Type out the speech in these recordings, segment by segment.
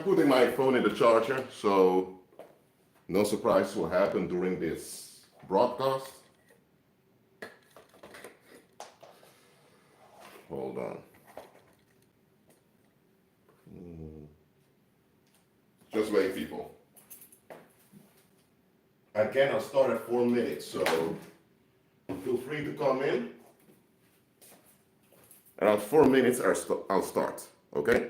I'm putting my phone in the charger, so no surprise will happen during this broadcast. Hold on. Just wait, people. Again, I'll start at 4 minutes, so feel free to come in. Around 4 minutes, I'll start, okay?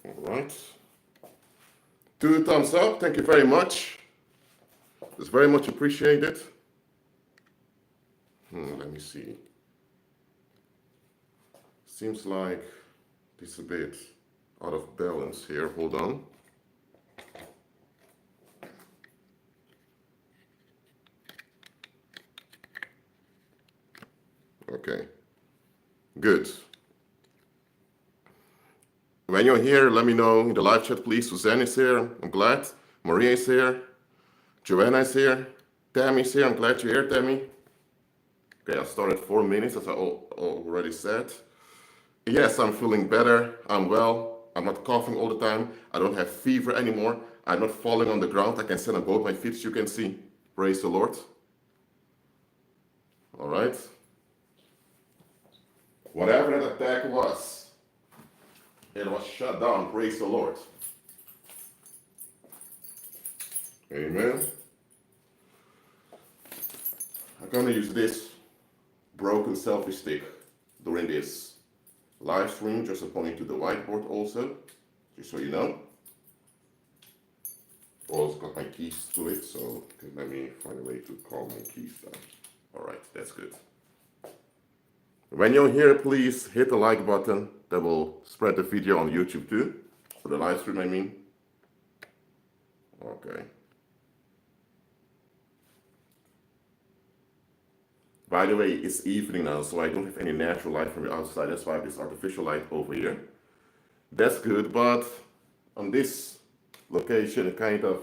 All right. 2 thumbs up, thank you very much. It's very much appreciated. Let me see. Seems like this is a bit out of balance here. Hold on. Okay, good. When you're here, let me know in the live chat, please. Suzanne is here, I'm glad. Maria is here. Joanna is here. Tammy is here, I'm glad you're here, Tammy. Okay, I'll start at 4 minutes, as I already said. Yes, I'm feeling better, I'm well. I'm not coughing all the time. I don't have fever anymore. I'm not falling on the ground. I can stand on both my feet, as you can see. Praise the Lord. All right. Whatever that attack was, it was shut down. Praise the Lord. Amen. I'm going to use this broken selfie stick during this live stream, just to point to the whiteboard also, just so you know. Also got my keys to it, so let me find a way to calm my keys down. All right, that's good. When you're here, please hit the like button. That will spread the video on YouTube too, for the live stream, I mean. Okay. By the way, it's evening now, so I don't have any natural light from the outside. That's why I have this artificial light over here. That's good, but on this location, it kind of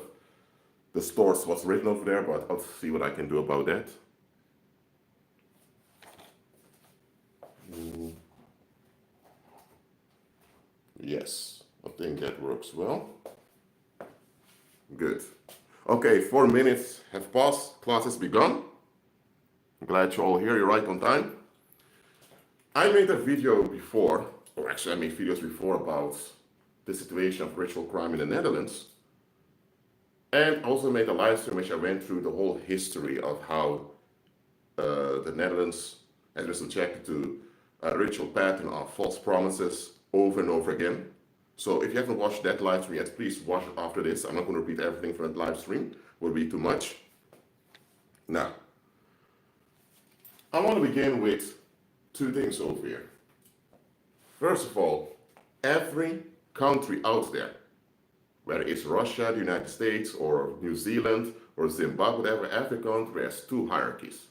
distorts what's written over there, but I'll see what I can do about that. Yes, I think that works well. Good. Okay, 4 minutes have passed. Class has begun. I'm glad you're all here. You're right on time. I made a video before, or actually I made videos before about the situation of ritual crime in the Netherlands. And also made a live stream in which I went through the whole history of how the Netherlands has been subjected to a ritual pattern of false promises over and over again. So if you haven't watched that live stream yet, please watch it after this. I'm not going to repeat everything from that live stream. It would be too much. Now, I want to begin with 2 things over here. First of all, every country out there, whether it's Russia, the United States, or New Zealand, or Zimbabwe, whatever, every country has 2 hierarchies.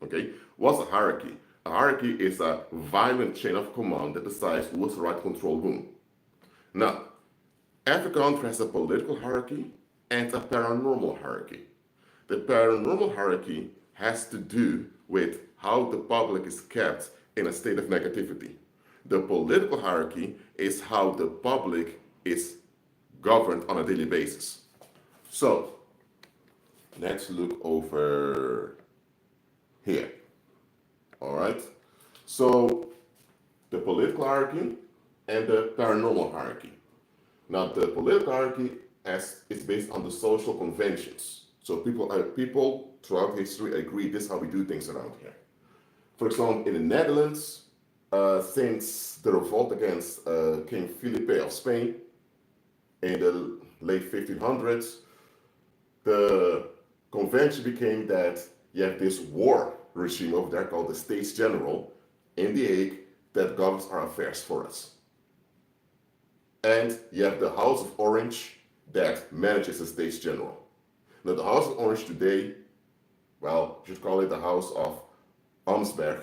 Okay? What's a hierarchy? A hierarchy is a violent chain of command that decides who has the right to control whom. Now, every country has a political hierarchy and a paranormal hierarchy. The paranormal hierarchy has to do with how the public is kept in a state of negativity. The political hierarchy is how the public is governed on a daily basis. So let's look over here. All right. So the political hierarchy and the paranormal hierarchy. Now, the political hierarchy is based on the social conventions. So people throughout history agree this is how we do things around here. For example, in the Netherlands, since the revolt against King Felipe of Spain in the late 1500s, the convention became that you have this war regime over there called the States General in the Hague that governs our affairs for us. And you have the House of Orange that manages the States General. Now, the House of Orange today, well, you should call it the House of Amsberg,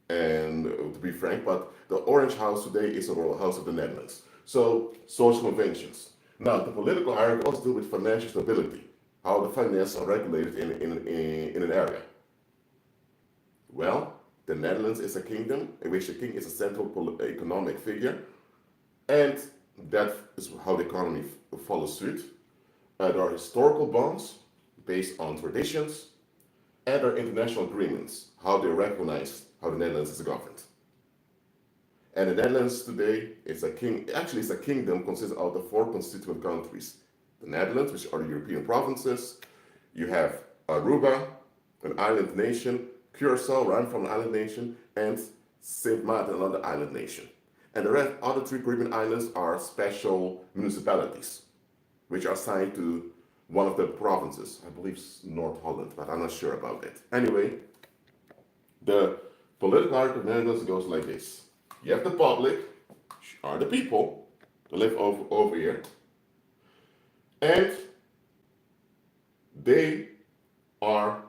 and to be frank, but the Orange House today is the Royal House of the Netherlands. So, social conventions. Now, the political hierarchy also deals with financial stability, how the finances are regulated in an area. Well, the Netherlands is a kingdom in which the king is a central economic figure, and that is how the economy follows suit. There are historical bonds based on traditions, and there are international agreements, how they recognize how the Netherlands is governed. And the Netherlands today is a kingdom consisting of the 4 constituent countries. The Netherlands, which are the European provinces. You have Aruba, an island nation, Curacao, where I'm from, an island nation, and Sint Maarten, another island nation. And the other 3 Caribbean islands are special municipalities, which are assigned to one of the provinces. I believe it's North Holland, but I'm not sure about that. Anyway, the political hierarchy of the Netherlands goes like this. You have the public, which are the people that live over here, and they are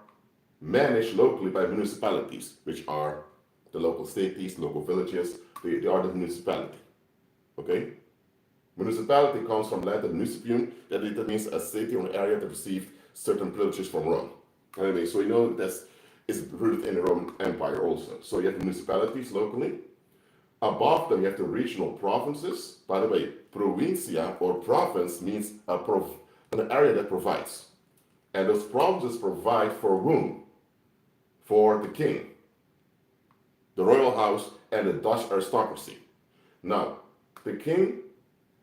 managed locally by municipalities, which are the local cities, local villages. They are the municipality. Okay? Municipality comes from Latin municipium, that means a city or an area that received certain privileges from Rome. Anyway, so you know that is rooted in the Roman Empire also. So you have municipalities locally. Above them, you have the regional provinces. By the way, provincia or province means an area that provides. And those provinces provide for whom? For the king, the royal house, and the Dutch aristocracy. Now, the king,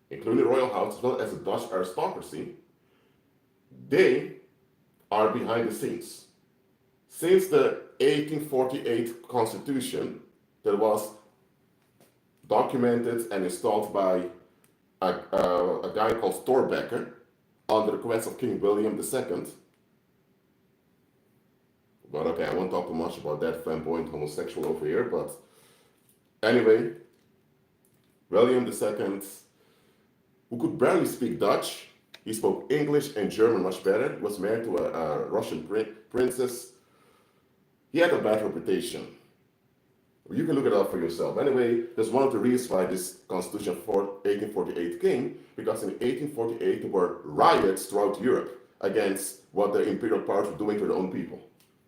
including the royal house, as well as the Dutch aristocracy, they are behind the scenes. Since the 1848 constitution that was documented and installed by a guy called Thorbecke on the request of King William II. But okay, I won't talk too much about that flamboyant homosexual over here, but anyway, William II, who could barely speak Dutch, he spoke English and German much better, was married to a Russian princess. He had a bad reputation. You can look it up for yourself. Anyway, that's one of the reasons why this Constitution of 1848 came, because in 1848 there were riots throughout Europe against what the imperial powers were doing to their own people.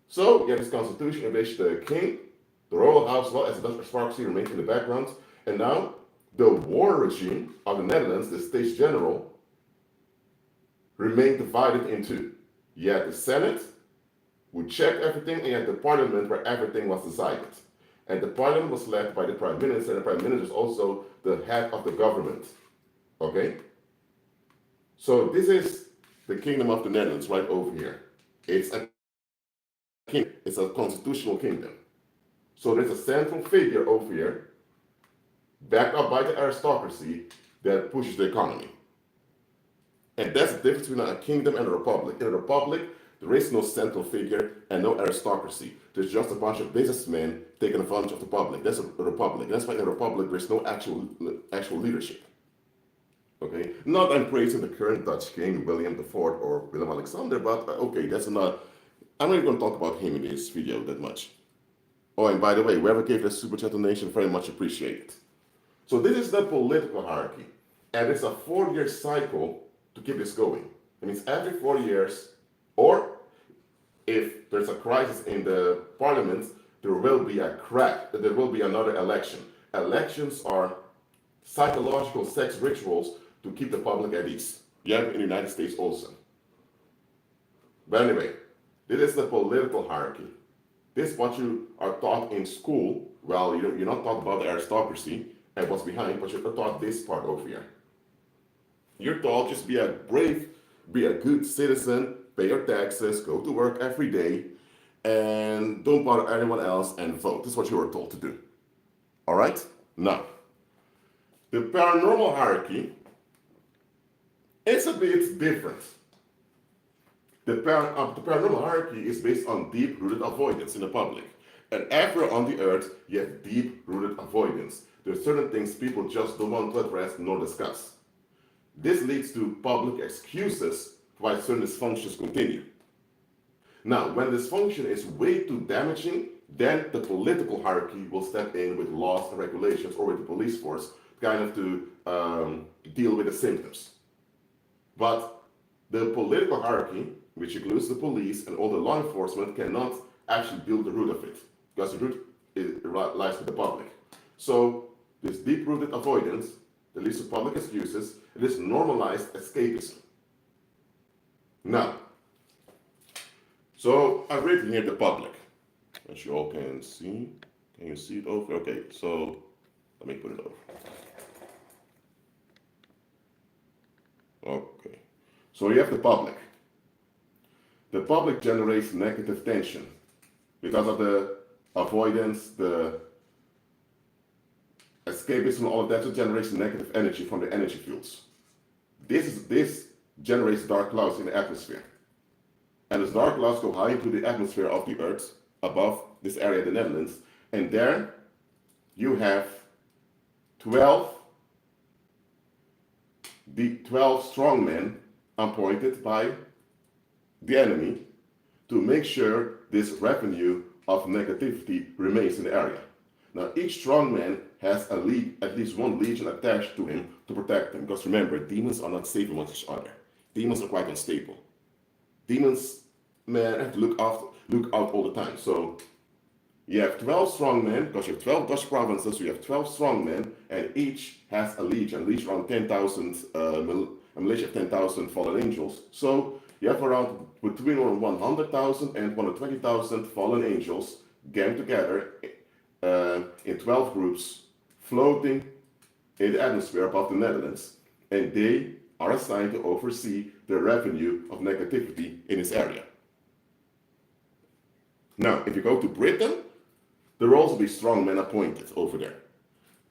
So you have this constitution in which the king, the royal house, as well as the Dutch aristocracy remained in the background, and now the war regime of the Netherlands, the States General, remained divided in 2. You had the Senate, who checked everything, and you had the Parliament, where everything was decided. And the Parliament was led by the Prime Minister, and the Prime Minister is also the head of the government. Okay? So this is the Kingdom of the Netherlands right over here. It's a king. It's a constitutional kingdom. So there's a central figure over here, backed up by the aristocracy, that pushes the economy. And that's the difference between a kingdom and a republic. In a republic, there is no central figure and no aristocracy. There's just a bunch of businessmen taking advantage of the public. That's a republic. That's why in a republic there's no actual leadership. Okay? Not I'm praising the current Dutch king, William IV or Willem Alexander, but okay, that's not. I'm not going to talk about him in this video that much. Oh, and by the way, whoever gave this super chat donation, very much appreciated. So this is the political hierarchy, and it's a 4-year cycle to keep this going. It means every 4 years, or if there's a crisis in the parliament, there will be a crack, there will be another election. Elections are psychological sex rituals to keep the public at ease. You have it in the United States also. But anyway, this is the political hierarchy. This is what you are taught in school. Well, you're not taught about the aristocracy and what's behind, but you're taught this part over here. You're taught just be a brave, be a good citizen, pay your taxes, go to work every day, and don't bother anyone else and vote. This is what you were told to do. All right? Now, the paranormal hierarchy is a bit different. The paranormal hierarchy is based on deep-rooted avoidance in the public. And everywhere on the earth, you have deep-rooted avoidance. There are certain things people just don't want to address nor discuss. This leads to public excuses for why certain dysfunctions continue. Now, when dysfunction is way too damaging, then the political hierarchy will step in with laws and regulations, or with the police force, kind of to deal with the symptoms. But the political hierarchy, which includes the police and all the law enforcement, cannot actually deal with the root of it, because the root lies with the public. So this deep-rooted avoidance that leads to public excuses, it is normalized escapism. Now, so I've written here the public, as you all can see. Can you see it over? Okay, so let me put it over. Okay, so you have the public. The public generates negative tension because of the avoidance, the escapism, all of that, so generates negative energy from the energy fields. This generates dark clouds in the atmosphere. And those dark clouds go high into the atmosphere of the Earth, above this area of the Netherlands, and there you have 12 strongmen appointed by the enemy to make sure this revenue of negativity remains in the area. Now, each strongman has at least one legion attached to him to protect them. Because remember, demons are not safe amongst each other. Demons are quite unstable. Demons, man, have to look out all the time. So you have 12 strongmen, because you have 12 Dutch provinces, so you have 12 strongmen, and each has a legion around 10,000, a militia of 10,000 fallen angels. So you have around between 100,000 and 120,000 fallen angels gang together in 12 groups, floating in the atmosphere above the Netherlands, and they are assigned to oversee the revenue of negativity in this area. Now, if you go to Britain, there will also be strongmen appointed over there.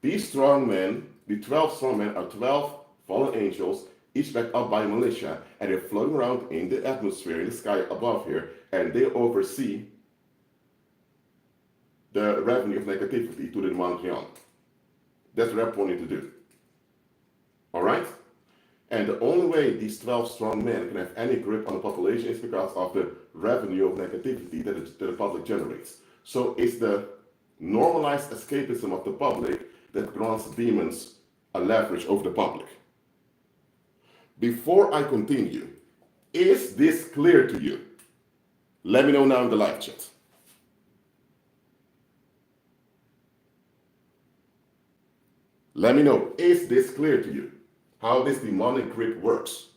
These strongmen, the 12 strongmen, are 12 fallen angels, each backed up by militia, and they're floating around in the atmosphere, in the sky above here, and they oversee the revenue of negativity to the Montreal. That's what they're appointed to do. All right? And the only way these 12 strong men can have any grip on the population is because of the revenue of negativity that the public generates. So it's the normalized escapism of the public that grants demons a leverage over the public. Before I continue, is this clear to you? Let me know now in the live chat. Let me know, is this clear to you? How this demonic grip works?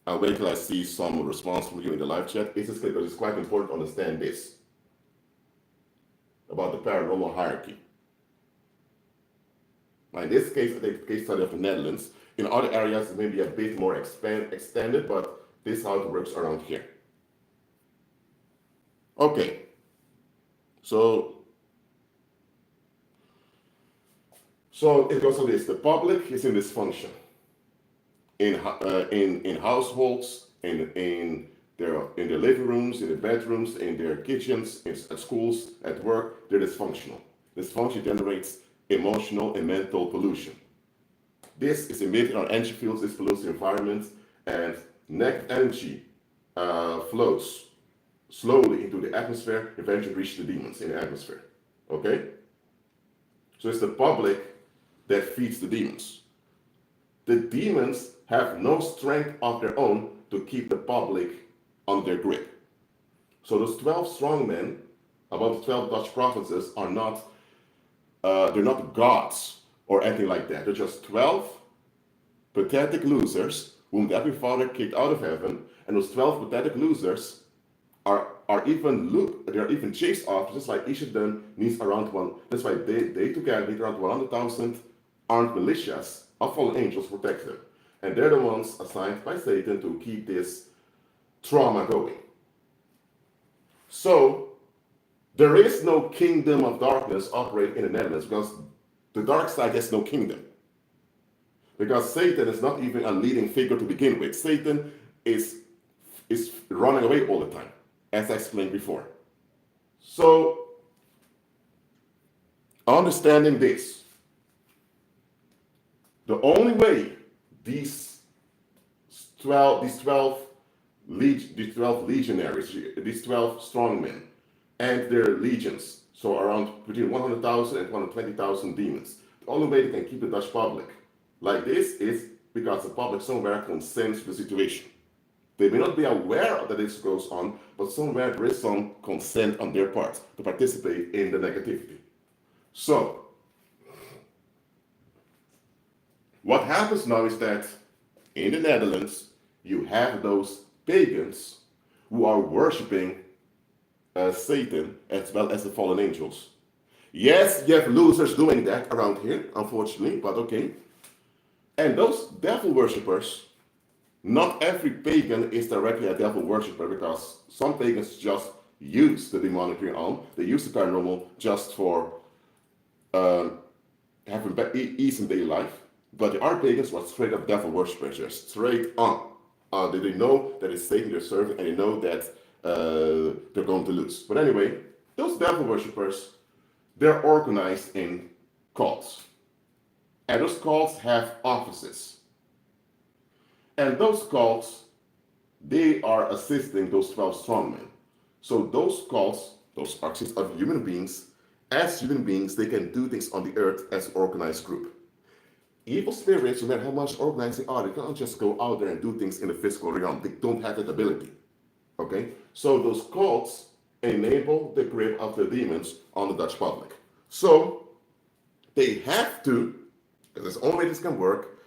I'll wait till I see some response from you in the live chat. Is this clear? Because it's quite important to understand this about the paranormal hierarchy. Now, in this case, I take the case study of the Netherlands. In other areas, it may be a bit more extended, but this is how it works around here. Okay, so it goes like this: the public is in dysfunction in households, in their living rooms, in their bedrooms, in their kitchens, at schools, at work. They're dysfunctional. Dysfunction generates emotional and mental pollution. This is emitted on energy fields. This pollutes the environment, and negative energy flows slowly into the atmosphere, eventually reach the demons in the atmosphere. Okay? So it's the public that feeds the demons. The demons have no strength of their own to keep the public under their grip. So those 12 strong men about the 12 Dutch provinces are not, they're not gods or anything like that. They're just 12 pathetic losers whom the Heavenly Father kicked out of heaven, and those 12 pathetic losers are even chased off, just like each of them needs around one. That's why they together need around 100,000 armed militias of fallen angels to protect them. And they're the ones assigned by Satan to keep this trauma going. So there is no kingdom of darkness operating in the Netherlands because the dark side has no kingdom. Because Satan is not even a leading figure to begin with. Satan is running away all the time, as I explained before. So, understanding this, the only way these 12 legionaries, these 12 strongmen, and their legions, so around between 100,000 and 120,000 demons, the only way they can keep the Dutch public like this is because the public somewhere consents to the situation. They may not be aware that this goes on, but somewhere there is some consent on their part to participate in the negativity. So, what happens now is that in the Netherlands, you have those pagans who are worshiping Satan as well as the fallen angels. Yes, you have losers doing that around here, unfortunately, but okay. And those devil worshippers, not every pagan is directly a devil worshipper, because some pagans just use the demonic realm, they use the paranormal just for having ease in daily life. But there are pagans who are straight up devil worshippers, they're straight on. They know that it's Satan they're serving, and they know that they're going to lose. But anyway, those devil worshippers, they're organized in cults. And those cults have offices. And those cults, they are assisting those 12 strongmen. So those cults, those armies of human beings, as human beings, they can do things on the earth as an organized group. Evil spirits, no matter how much organized they are, they can't just go out there and do things in the physical realm. They don't have that ability. Okay? So those cults enable the grip of the demons on the Dutch public. So they have to, because that's the only way this can work,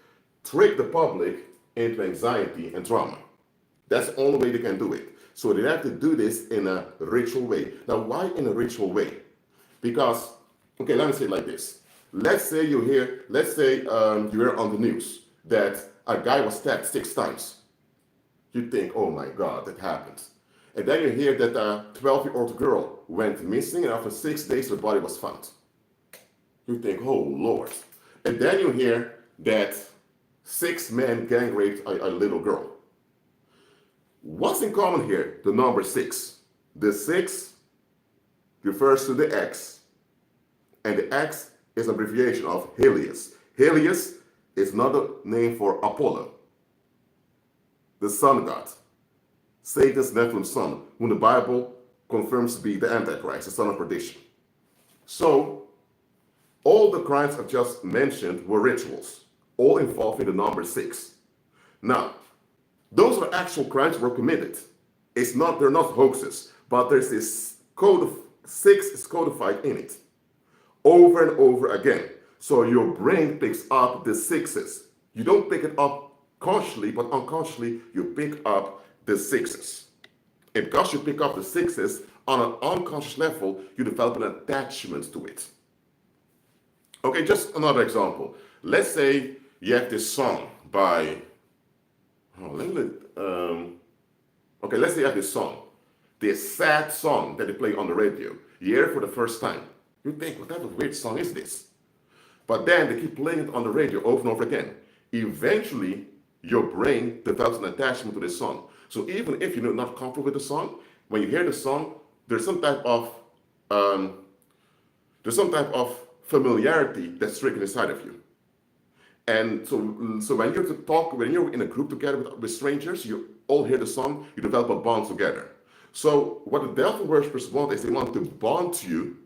trick the public into anxiety and trauma. That's the only way they can do it. So they have to do this in a ritual way. Now, why in a ritual way? Because, okay, let me say it like this. Let's say you hear on the news that a guy was stabbed 6 times. You think, oh my God, that happened. And then you hear that a 12-year-old girl went missing, and after 6 days her body was found. You think, oh Lord. And then you hear that 6 men gang raped a little girl. What's in common here? The number 6. The 6 refers to the X, and the X is an abbreviation of Helios. Helios is another name for Apollo, the sun god, Satan's Nephilim son, whom the Bible confirms to be the Antichrist, the son of perdition. So, all the crimes I've just mentioned were rituals, all involving the number 6. Now, those are actual crimes were committed. They're not hoaxes, but there's this code of 6 is codified in it, over and over again. So your brain picks up the 6s. You don't pick it up consciously, but unconsciously you pick up the 6s. And because you pick up the 6s on an unconscious level, you develop an attachment to it. Okay, just another example. Let's say you have this song by, let's say you have this song, this sad song that they play on the radio. You hear it for the first time. You think, what type of weird song is this? But then they keep playing it on the radio over and over again. Eventually, your brain develops an attachment to this song. So even if you're not comfortable with the song, when you hear the song, there's some type of familiarity that's stricken inside of you. And so when you're in a group together with strangers, you all hear the song, you develop a bond together. So what the devil worshippers want is they want to bond you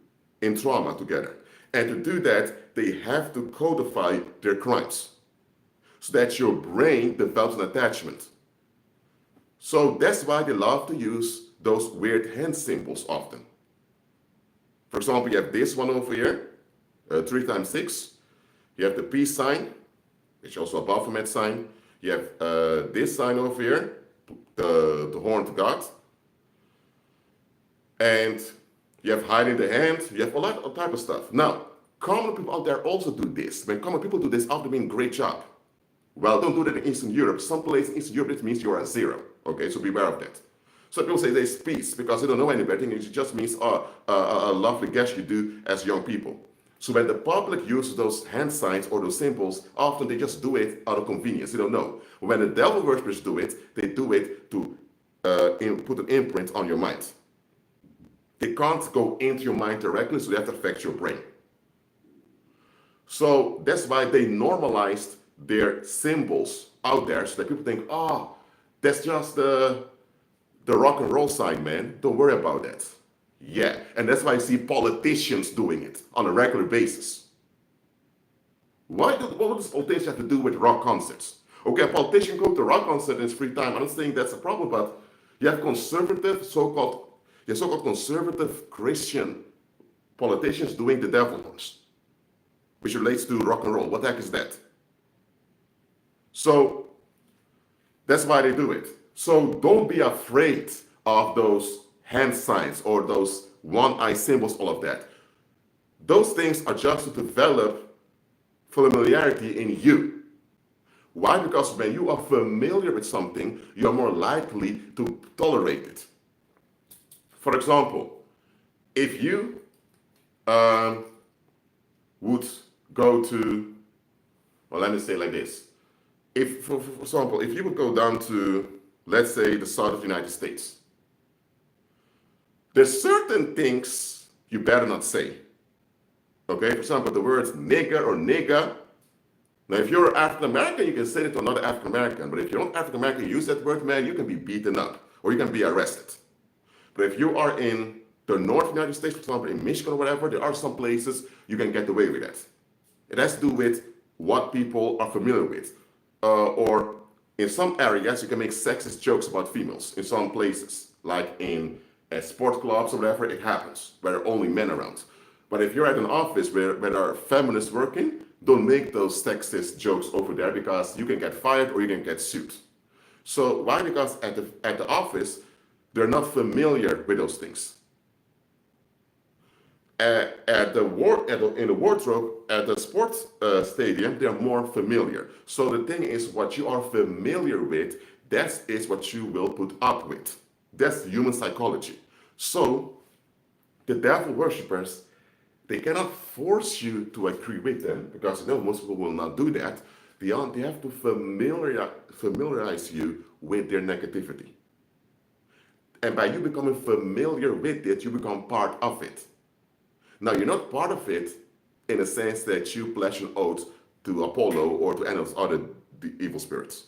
in trauma together. And to do that, they have to codify their crimes so that your brain develops an attachment. So that's why they love to use those weird hand symbols often. For example, you have this one over here, 3 times 6. You have the peace sign, which is also a Baphomet sign. You have this sign over here, the horned god. And you have hiding the hand. You have a lot of type of stuff. Now, common people out there also do this. When common people do this, often mean great job. Well, don't do that in Eastern Europe. Some place in Eastern Europe, it means you're a 0. Okay, so beware of that. So people say there's peace because they don't know any better. It just means a lovely gesture you do as young people. So when the public uses those hand signs or those symbols, often they just do it out of convenience. They don't know. When the devil worshippers do it, they do it to put an imprint on your mind. They can't go into your mind directly, so they have to affect your brain. So that's why they normalized their symbols out there so that people think, oh, that's just the rock and roll side, man. Don't worry about that. Yeah, and that's why I see politicians doing it on a regular basis. What does a politician have to do with rock concerts? Okay, a politician go to a rock concert in his free time. I don't think that's a problem, but you have conservative, so-called conservative Christian politicians doing the devil horns, which relates to rock and roll. What the heck is that? So that's why they do it. So don't be afraid of those hand signs or those one-eye symbols, all of that. Those things are just to develop familiarity in you. Why? Because when you are familiar with something, you're more likely to tolerate it. For example, if you would go to, well, let me say like this. If, for example, if you would go down to, let's say, the south of the United States, there's certain things you better not say. Okay, for example, the words nigger or nigga. Now, if you're African American, you can say it to another African American. But if you're not African American, use that word, man, you can be beaten up or you can be arrested. But if you are in the North United States, for example, in Michigan or whatever, there are some places you can get away with that. It has to do with what people are familiar with. Or in some areas, you can make sexist jokes about females. In some places, like in sport clubs or whatever, it happens, where there are only men around. But if you're at an office where there are feminists working, don't make those sexist jokes over there because you can get fired or you can get sued. So why? Because at the office, they're not familiar with those things. In the wardrobe, at the sports stadium, they're more familiar. So the thing is, what you are familiar with, that is what you will put up with. That's human psychology. So the devil worshippers, they cannot force you to agree with them because most people will not do that. They have to familiarize you with their negativity. And by you becoming familiar with it, you become part of it. Now, you're not part of it in the sense that you pledge an oath to Apollo or to any of those other evil spirits.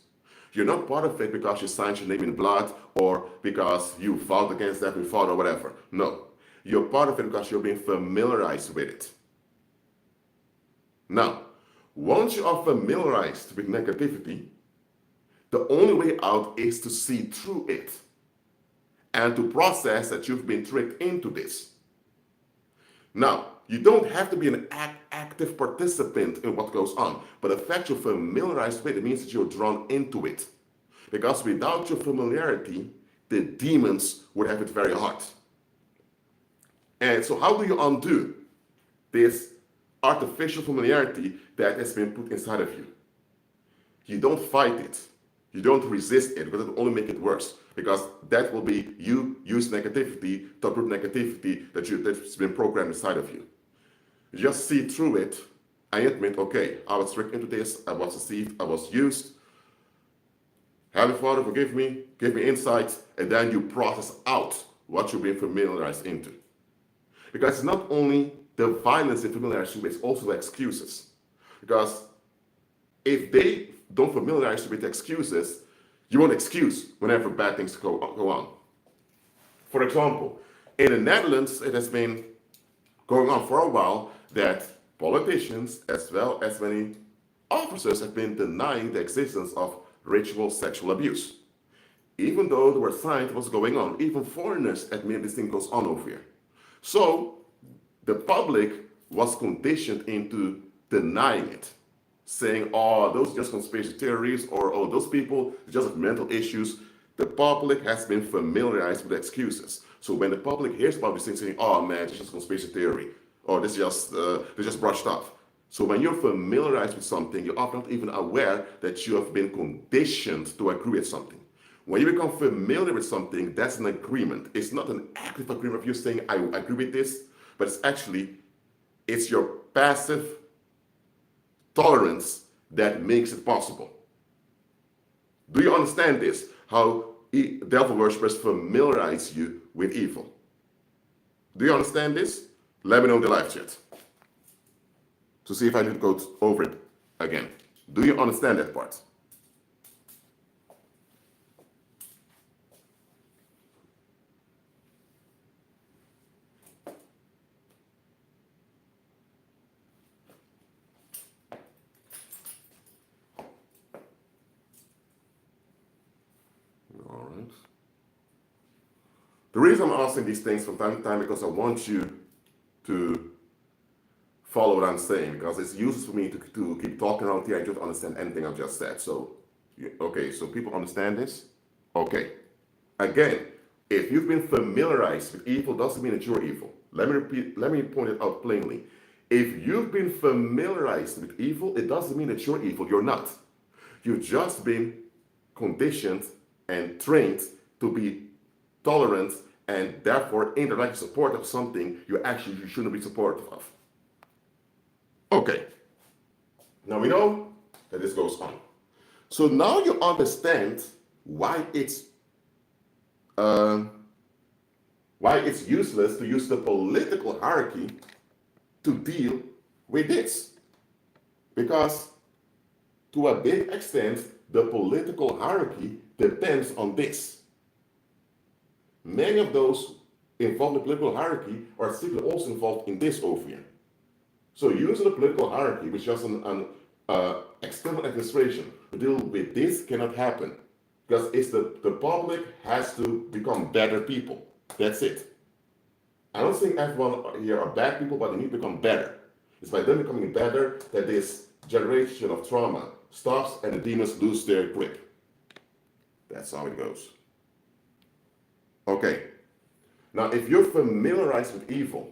You're not part of it because you signed your name in blood or because you fought against every father or whatever. No. You're part of it because you're being familiarized with it. Now, once you are familiarized with negativity, the only way out is to see through it and to process that you've been tricked into this. Now, you don't have to be an active participant in what goes on, but the fact you're familiarized with it means that you're drawn into it. Because without your familiarity, the demons would have it very hard. And so how do you undo this artificial familiarity that has been put inside of you? You don't fight it. You don't resist it, because it will only make it worse. Because that will be you use negativity to uproot negativity that's been programmed inside of you. You just see through it and admit, okay, I was tricked into this, I was deceived, I was used. Heavenly Father, forgive me, give me insight, and then you process out what you've been familiarized into. Because it's not only the violence and familiarity, it's also the excuses. Because if they don't familiarize you with the excuses, you won't excuse whenever bad things go on. For example, in the Netherlands, it has been going on for a while that politicians, as well as many officers, have been denying the existence of ritual sexual abuse. Even though there were signs what's going on, even foreigners admit this thing goes on over here. So the public was conditioned into denying it, saying, oh, those are just conspiracy theories, or oh, those people just have mental issues. The public has been familiarized with excuses. So when the public hears about these things, saying, oh man, it's just a conspiracy theory, or this they just brushed off. So when you're familiarized with something, you're often not even aware that you have been conditioned to agree with something. When you become familiar with something, that's an agreement. It's not an active agreement of you saying, I agree with this, but it's your passive tolerance that makes it possible. Do you understand this? How devil worshippers familiarize you with evil. Do you understand this? Let me know in the live chat to see if I need to go over it again. Do you understand that part? All right. The reason I'm asking these things from time to time because I want you to follow what I'm saying, because it's useless for me to keep talking around here and don't understand anything I've just said. So, okay, so people understand this? Okay. Again, if you've been familiarized with evil, doesn't mean that you're evil. Let me point it out plainly. If you've been familiarized with evil, it doesn't mean that you're evil. You're not. You've just been conditioned and trained to be tolerant and therefore indirectly supportive of something you shouldn't be supportive of. Okay. Now we know that this goes on. So now you understand why it's useless to use the political hierarchy to deal with this. Because to a big extent, the political hierarchy depends on this. Many of those involved in the political hierarchy are secretly also involved in this over here. So using the political hierarchy, which is just an external administration, to deal with this cannot happen. Because it's the public has to become better people. That's it. I don't think everyone here are bad people, but they need to become better. It's by them becoming better that this generation of trauma stops and the demons lose their grip. That's how it goes. Okay. Now, if you're familiarized with evil,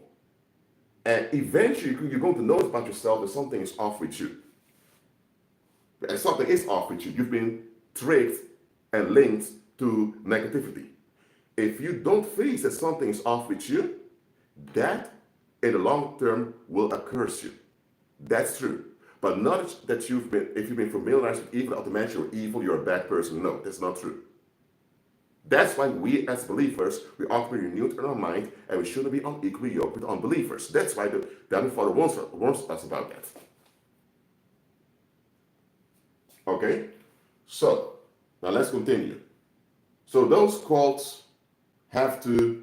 and eventually you're going to notice about yourself that something is off with you. And something is off with you. You've been tricked and linked to negativity. If you don't face that something is off with you, that in the long term will accurse you. That's true. But not that if you've been familiarized with evil, automatically you're evil, you're a bad person. No, that's not true. That's why we as believers, we ought to be renewed in our mind, and we shouldn't be unequally yoked with unbelievers. That's why the Heavenly Father warns us about that. Okay? So, now let's continue. So those cults have to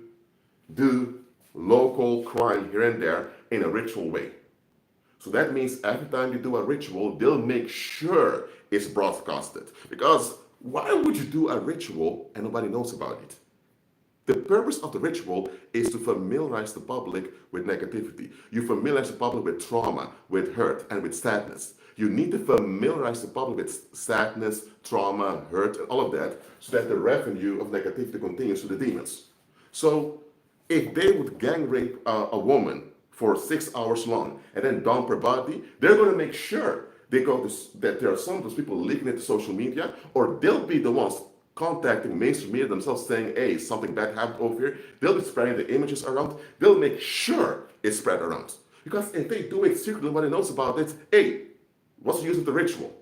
do local crime here and there in a ritual way. So that means every time you do a ritual, they'll make sure it's broadcasted. Because why would you do a ritual and nobody knows about it? The purpose of the ritual is to familiarize the public with negativity. You familiarize the public with trauma, with hurt, and with sadness. You need to familiarize the public with sadness, trauma, hurt, and all of that, so that the revenue of negativity continues to the demons. So if they would gang rape a woman for 6 hours long and then dump her body, they're going to make sure that there are some of those people leaking it to social media, or they'll be the ones contacting mainstream media themselves saying, hey, something bad happened over here. They'll be spreading the images around. They'll make sure it's spread around. Because if they do it secretly, nobody knows about it, hey, what's the use of the ritual?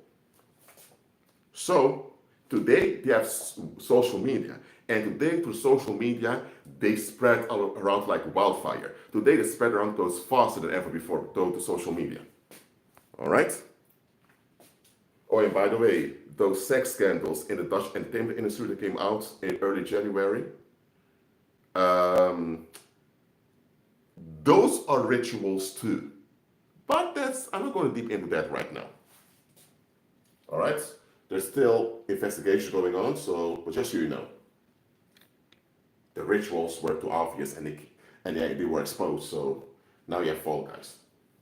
So today they have social media. And today through social media, they spread around like wildfire. Today the spread around goes faster than ever before to social media. All right? Oh, and by the way, those sex scandals in the Dutch entertainment industry that came out in early January, those are rituals too. But I'm not going deep into that right now. All right? There's still investigation going on, but just so you know, the rituals were too obvious and they were exposed. So Now you have Fall Guys.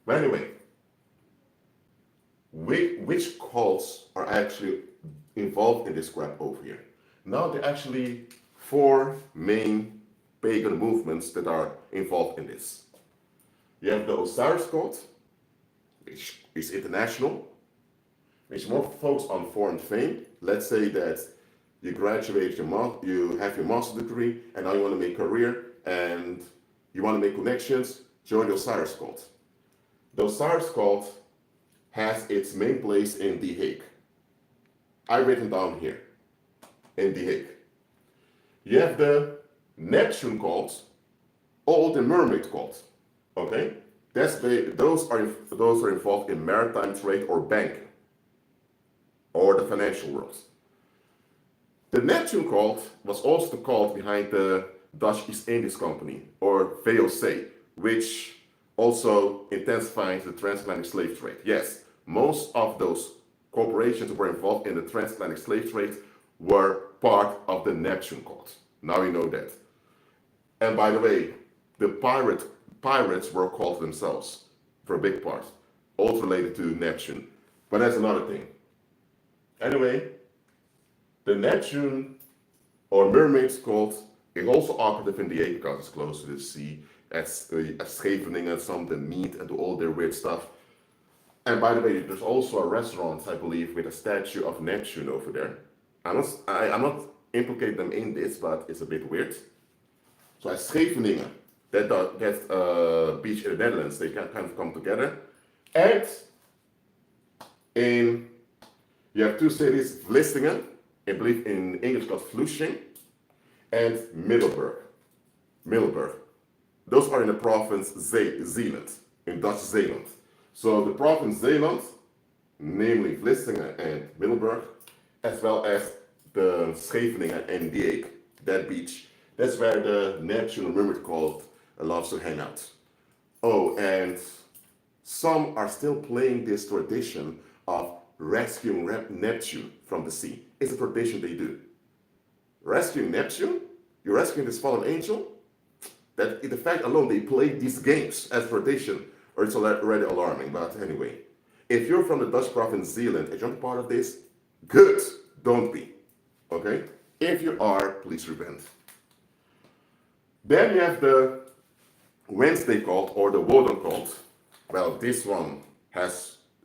But anyway, which cults are actually involved in this crap over here? Now there are actually four main pagan movements that are involved in this. You have the Osiris cult, which is international, which is more focused on foreign fame. Let's say that you graduate you have your master's degree, and now you want to make a career and you want to make connections. Join the Osiris cult. The Osiris cult has its main place in The Hague. I've written down here, in The Hague. You have the Neptune cult or the Mermaid cult. Okay, those are involved in maritime trade or banking, or the financial world. The Neptune cult was also the cult behind the Dutch East Indies Company, or VOC, which also intensifies the transatlantic slave trade. Yes, most of those corporations that were involved in the transatlantic slave trade were part of the Neptune cult. Now you know that. And by the way, the pirates were called themselves for a big part, also related to Neptune. But that's another thing. Anyway, the Neptune or Mermaid's cult is also operative in the Hague because it's close to the sea, as Scheveningen and some the meat and do all their weird stuff. And by the way, there's also a restaurant, I believe, with a statue of Neptune over there. I'm not implicating them in this, but it's a bit weird. So at Scheveningen, that beach in the Netherlands, they can kind of come together. And you have two cities, Vlissingen, I believe in English called Vlissingen, and Middelburg. Those are in the province Zeeland, in Dutch Zeeland. So the province Zeeland, namely Vlissingen and Middelburg, as well as the Scheveningen and The Hague, that beach, that's where the Neptune Mermaid cult loves to hang out. Oh, and some are still playing this tradition of rescuing Neptune from the sea. It's a tradition they do. Rescuing Neptune? You're rescuing this fallen angel? That in the fact alone they play these games as tradition, or it's already alarming. But anyway, if you're from the Dutch province Zeeland and you're not part of this, good, don't be. Okay? If you are, please repent. Then you have the Wednesday cult or the Woden cult. Well, this one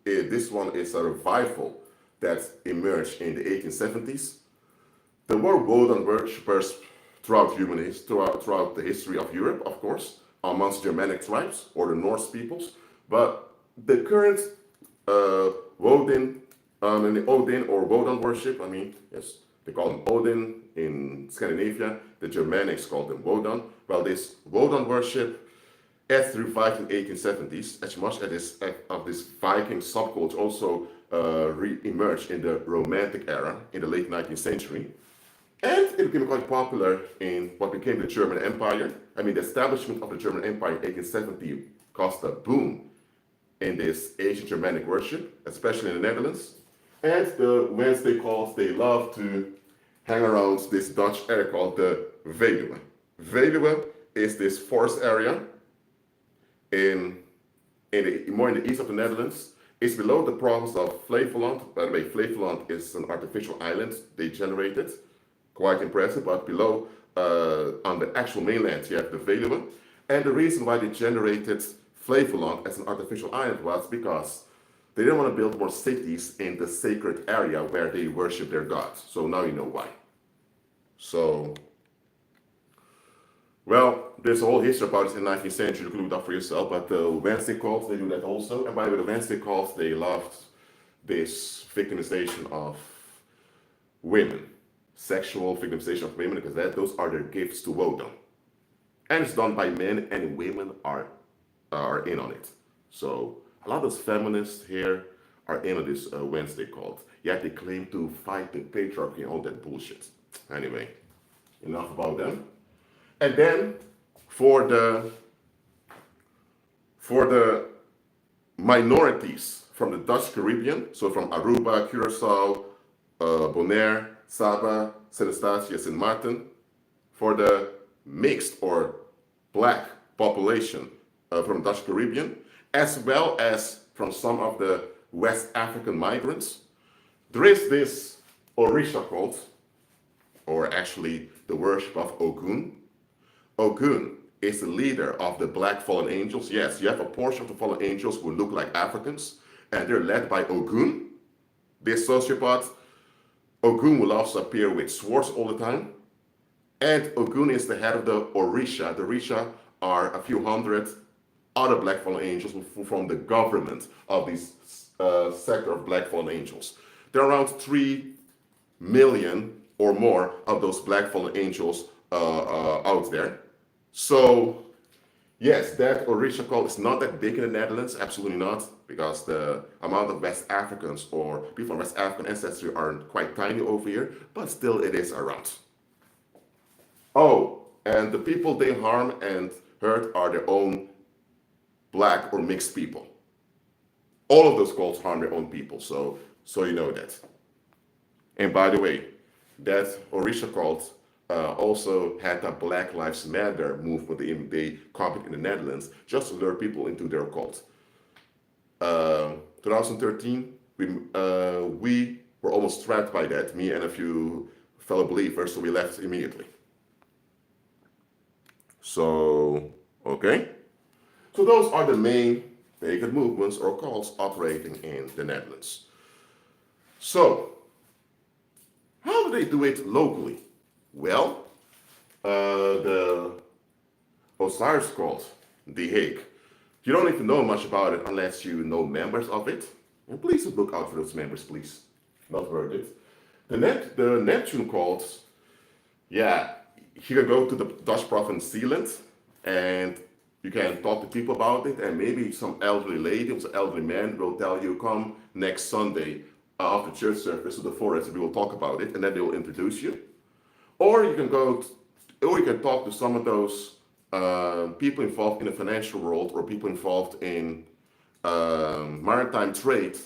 is a revival that emerged in the 1870s. There were Woden worshippers throughout the history of Europe, of course, amongst Germanic tribes or the Norse peoples. But the current Odin or Woden worship, yes, they call him Odin in Scandinavia. The Germanics called him Woden. Well, this Woden worship as revived in 1870s, as much as this Viking subculture also re-emerged in the Romantic era in the late 19th century. And it became quite popular in what became the German Empire. The establishment of the German Empire in 1870 caused a boom in this ancient Germanic worship, especially in the Netherlands. And the Wednesday cults, they love to hang around this Dutch area called the Veluwe. Veluwe is this forest area more in the east of the Netherlands. It's below the province of Flevoland. By the way, Flevoland is an artificial island they generated. Quite impressive, but below, on the actual mainland, you have the Veluwe. And the reason why they generated Flevoland as an artificial island was because they didn't want to build more cities in the sacred area where they worship their gods. So now you know why. So, well, there's a whole history about it in the 19th century. You can look it up for yourself. But the Wednesday cults, they do that also. And by the way, the Wednesday cults, they loved this victimization of women. Sexual victimization of women, because those are their gifts to Woden. And it's done by men, and women are in on it. So a lot of those feminists here are in on this Wednesday cult. Yet they claim to fight the patriarchy and all that bullshit. Anyway, enough about them. And then for the minorities from the Dutch Caribbean, so from Aruba, Curacao, Bonaire, Saba, Saint Eustatius, and Martin, for the mixed or black population, from the Dutch Caribbean, as well as from some of the West African migrants. There is this Orisha cult, or actually the worship of Ogun. Ogun is the leader of the black fallen angels. Yes, you have a portion of the fallen angels who look like Africans, and they're led by Ogun, this sociopath. Ogun will also appear with swords all the time. And Ogun is the head of the Orisha. The Orisha are a few hundred other black fallen angels who form the government of this sector of black fallen angels. There are around 3 million or more of those black fallen angels out there. So yes, that Orisha cult is not that big in the Netherlands, absolutely not, because the amount of West Africans or people of West African ancestry are quite tiny over here, but still it is around. Oh, and the people they harm and hurt are their own black or mixed people. All of those cults harm their own people, so you know that. And by the way, that Orisha cult also had a Black Lives Matter movement. They copied in the Netherlands just to lure people into their cult. 2013, we were almost trapped by that, me and a few fellow believers, so we left immediately. So, okay. So those are the main pagan movements or cults operating in the Netherlands. So, how do they do it locally? Well, the Osiris cult, The Hague. You don't need to know much about it unless you know members of it. And please look out for those members, please. Not worth it. The Neptune cults, yeah, you can go to the Dutch province Zeeland and you can talk to people about it, and maybe some elderly lady or some elderly man will tell you, come next Sunday after church service to the forest and we will talk about it, and then they will introduce you. Or you can talk to some of those people involved in the financial world or people involved in maritime trade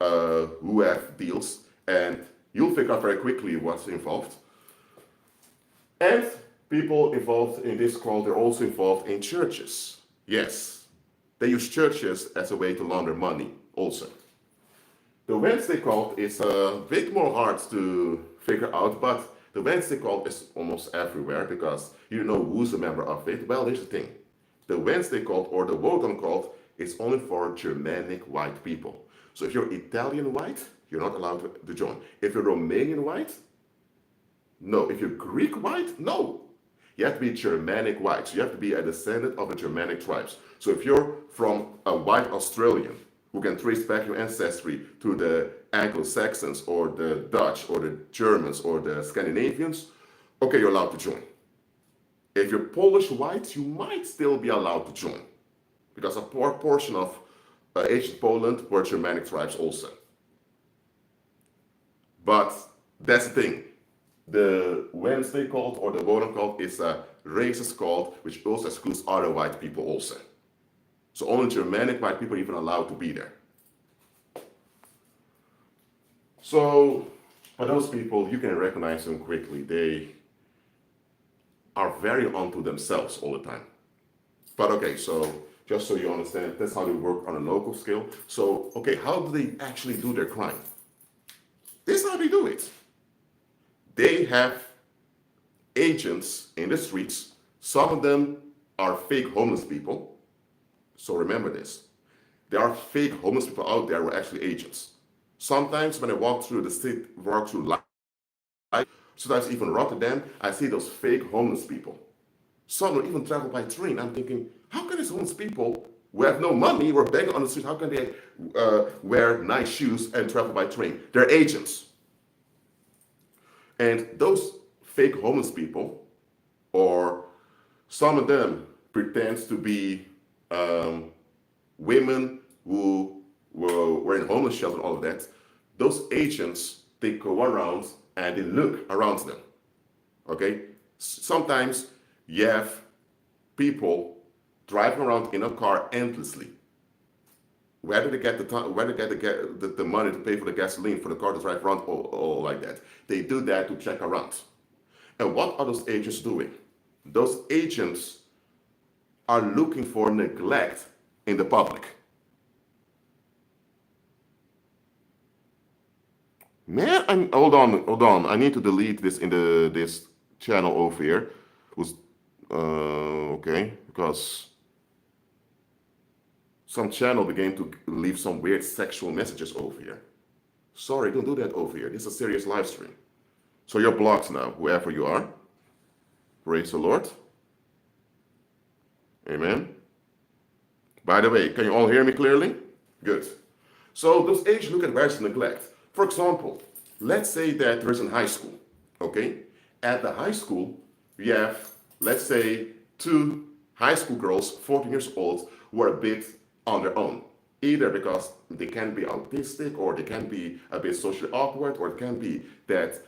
who have deals, and you'll figure out very quickly what's involved. And people involved in this cult, they're also involved in churches. Yes, they use churches as a way to launder money also. The Wednesday cult is a bit more hard to figure out, but the Wednesday cult is almost everywhere because you know who's a member of it. Well, here's the thing. The Wednesday cult or the Wotan cult is only for Germanic white people. So if you're Italian white, you're not allowed to join. If you're Romanian white, no. If you're Greek white, no. You have to be Germanic white. So you have to be a descendant of the Germanic tribes. So if you're from a white Australian who can trace back your ancestry to the Anglo-Saxons or the Dutch or the Germans or the Scandinavians, okay, you're allowed to join. If you're Polish white, you might still be allowed to join because a portion of ancient Poland were Germanic tribes also. But that's the thing. The Wednesday cult or the Wotan cult is a racist cult which also excludes other white people also. So only Germanic white people are even allowed to be there. So for those people, you can recognize them quickly. They are very onto themselves all the time. But okay, so just so you understand, that's how they work on a local scale. So, okay, how do they actually do their crime? This is how they do it. They have agents in the streets. Some of them are fake homeless people. So remember this. There are fake homeless people out there who are actually agents. Sometimes when I walk through the city, walk through life, sometimes even Rotterdam, I see those fake homeless people. Some will even travel by train. I'm thinking, how can these homeless people who have no money or begging on the street, how can they wear nice shoes and travel by train? They're agents. And those fake homeless people, or some of them pretend to be women who were in homeless shelter and all of that, those agents, they go around and they look around them. Okay? Sometimes you have people driving around in a car endlessly. Where do they get the money to pay for the gasoline for the car to drive around or like that? They do that to check around. And what are those agents doing? Those agents are looking for neglect in the public. Man, hold on. I need to delete this in this channel over here. Was okay, because some channel began to leave some weird sexual messages over here. Sorry, don't do that over here. This is a serious live stream. So you're blocked now, whoever you are. Praise the Lord. Amen. By the way, can you all hear me clearly? Good. So those age look at where's neglect. For example, let's say that there is a high school, okay? At the high school, we have, let's say, 2 high school girls, 14 years old, who are a bit on their own. Either because they can be autistic, or they can be a bit socially awkward, or it can be that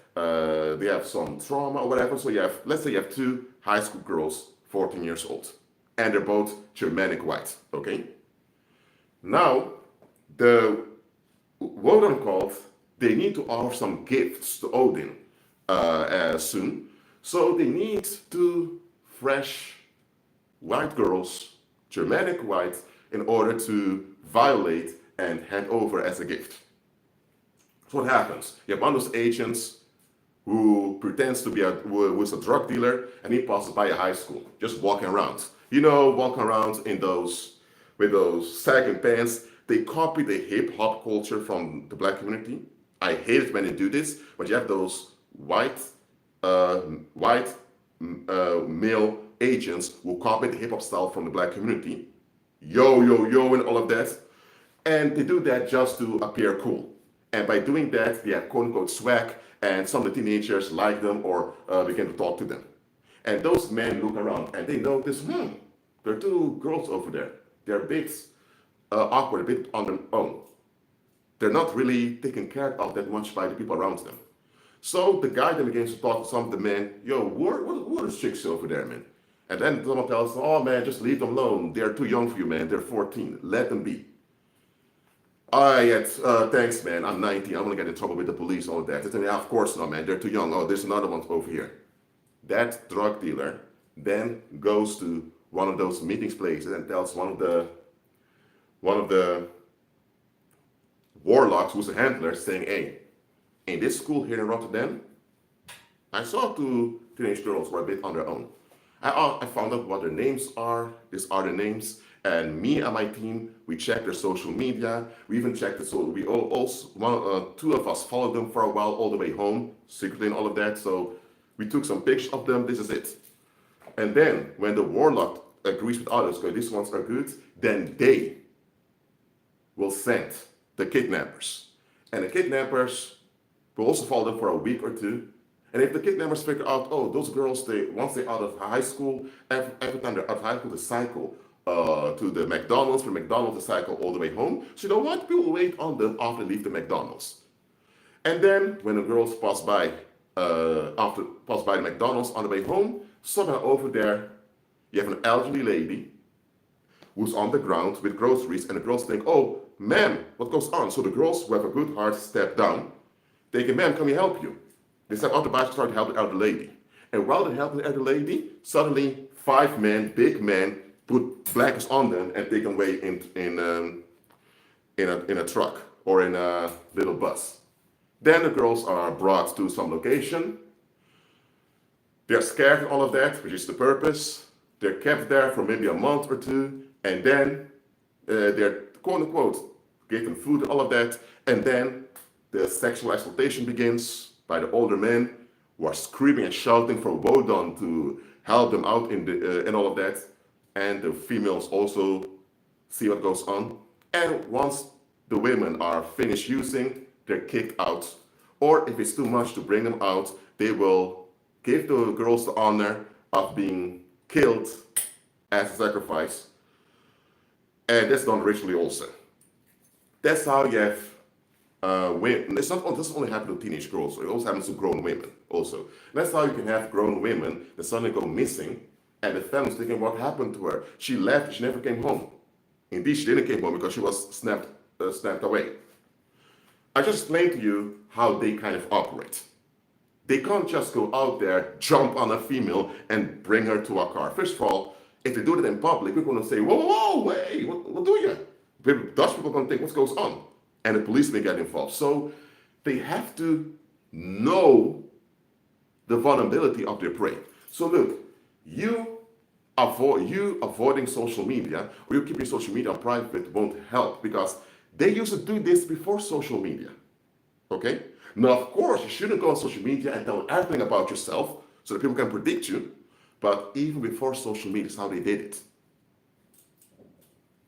they have some trauma or whatever. So you have, let's say you have 2 high school girls, 14 years old, and they're both Germanic white, okay? Now, the Wodan called, they need to offer some gifts to Odin soon. So they need 2 fresh white girls, Germanic white, in order to violate and hand over as a gift. So what happens? You have one of those agents who pretends to be who's a drug dealer, and he passes by a high school, just walking around. You know, walking around in with those sagging pants. They copy the hip hop culture from the black community. I hate it when they do this, but you have those white male agents who copy the hip hop style from the black community. Yo, yo, yo, and all of that. And they do that just to appear cool. And by doing that, they have quote unquote swag, and some of the teenagers like them or begin to talk to them. And those men look around and they notice, there are 2 girls over there. They're a bit awkward, a bit on their own. They're not really taken care of that much by the people around them. So the guy then begins to talk to some of the men, yo, who are those chicks over there, man? And then someone tells them, oh man, just leave them alone. They're too young for you, man. They're 14. Let them be. Thanks, man. I'm 19. I'm gonna get in trouble with the police, all that. Yeah, of course not, man. They're too young. Oh, there's another one over here. That drug dealer then goes to one of those meetings places and tells one of the warlocks, who's a handler, saying, hey, in this school here in Rotterdam, I saw 2 teenage girls who were a bit on their own. I found out what their names are. These are the names. And me and my team, we checked their social media. We even checked it. So we also, 2 of us followed them for a while all the way home, secretly and all of that. So we took some pictures of them. This is it. And then when the warlock agrees with others, okay, these ones are good, then they will send the kidnappers. And the kidnappers will also follow them for a week or 2. And if the kidnappers figure out, oh, those girls, once they're out of high school, every time they're out of high school, they cycle to the McDonald's, from McDonald's they cycle all the way home. So you know what? People wait on them after they leave the McDonald's. And then when the girls pass by the McDonald's on the way home, somewhere over there, you have an elderly lady who's on the ground with groceries, and the girls think, oh, ma'am, what goes on? So the girls who have a good heart step down, thinking, ma'am, can we help you? They step out the bike, start helping the elderly lady. And while they're helping the elderly lady, suddenly 5 men, big men, put blankets on them and take them away in a truck or in a little bus. Then the girls are brought to some location. They're scared and all of that, which is the purpose. They're kept there for maybe a month or 2, and then they're quote unquote given food and all of that, and then the sexual exploitation begins by the older men who are screaming and shouting for Wodan to help them out in all of that, and the females also see what goes on. And once the women are finished using, they're kicked out. Or if it's too much to bring them out, they will give the girls the honor of being killed as a sacrifice. And that's done ritually also. That's how you have women. It doesn't only happen to teenage girls, it also happens to grown women also. That's how you can have grown women that suddenly go missing, and the family's thinking, what happened to her? She left, she never came home. Indeed, she didn't come home because she was snapped away. I just explained to you how they kind of operate. They can't just go out there, jump on a female, and bring her to a car. First of all, If they do it in public, people are going to say, whoa, whoa, whoa, wait, what do you? Dutch people are going to think, what goes on? And the police may get involved. So they have to know the vulnerability of their prey. So look, you avoiding social media or you keeping social media private won't help, because they used to do this before social media. Okay? Now, of course, you shouldn't go on social media and tell everything about yourself so that people can predict you. But even before social media, is how they did it.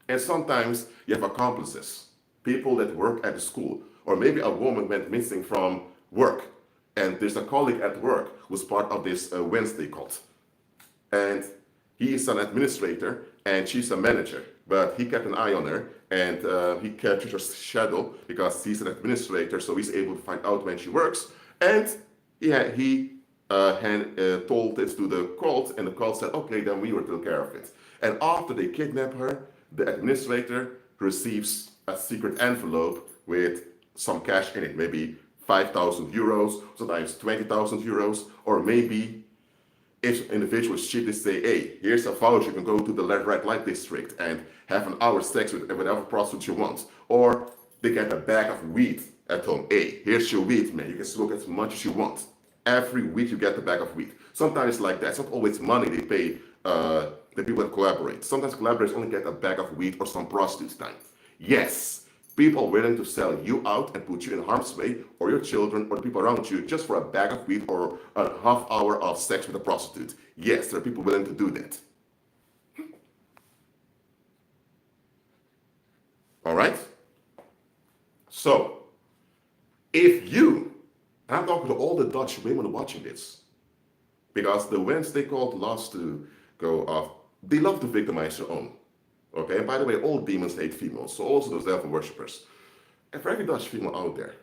And sometimes you have accomplices, people that work at the school, or maybe a woman went missing from work, and there's a colleague at work who's part of this Wednesday cult. And he is an administrator, and she's a manager, but he kept an eye on her, and he captured her shadow because he's an administrator, so he's able to find out when she works. And he told this to the cult, and the cult said, okay, then we will take care of it. And after they kidnap her, the administrator receives a secret envelope with some cash in it, maybe 5,000 euros, sometimes 20,000 euros, or maybe if individuals cheat, they say, hey, here's a voucher, you can go to the red light district and have an hour sex with whatever prostitute you want. Or they get a bag of weed at home. Hey, here's your weed, man. You can smoke as much as you want. Every week you get the bag of weed. Sometimes it's like that. It's not always money they pay the people that collaborate. Sometimes collaborators only get a bag of weed or some prostitute's time. Yes, people are willing to sell you out and put you in harm's way, or your children or the people around you, just for a bag of weed or a half hour of sex with a prostitute. Yes, there are people willing to do that. All right? So, if you, and I'm talking to all the Dutch women watching this, because the Wednesday cult loves to go off, they love to victimize their own. Okay, and by the way, all demons hate females, so also those devil worshippers. And for every Dutch female out there,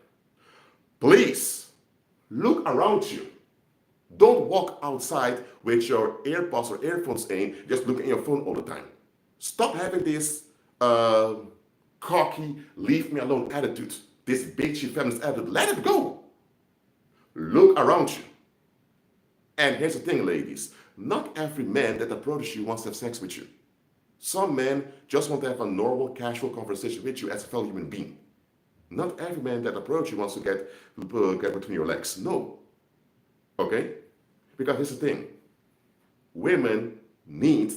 please look around you. Don't walk outside with your AirPods or earphones in, just looking at your phone all the time. Stop having this cocky, leave me alone attitude, this bitchy feminist attitude. Let it go. Look around you. And here's the thing, ladies. Not every man that approaches you wants to have sex with you. Some men just want to have a normal, casual conversation with you as a fellow human being. Not every man that approaches you wants to get between your legs. No. Okay? Because here's the thing. Women need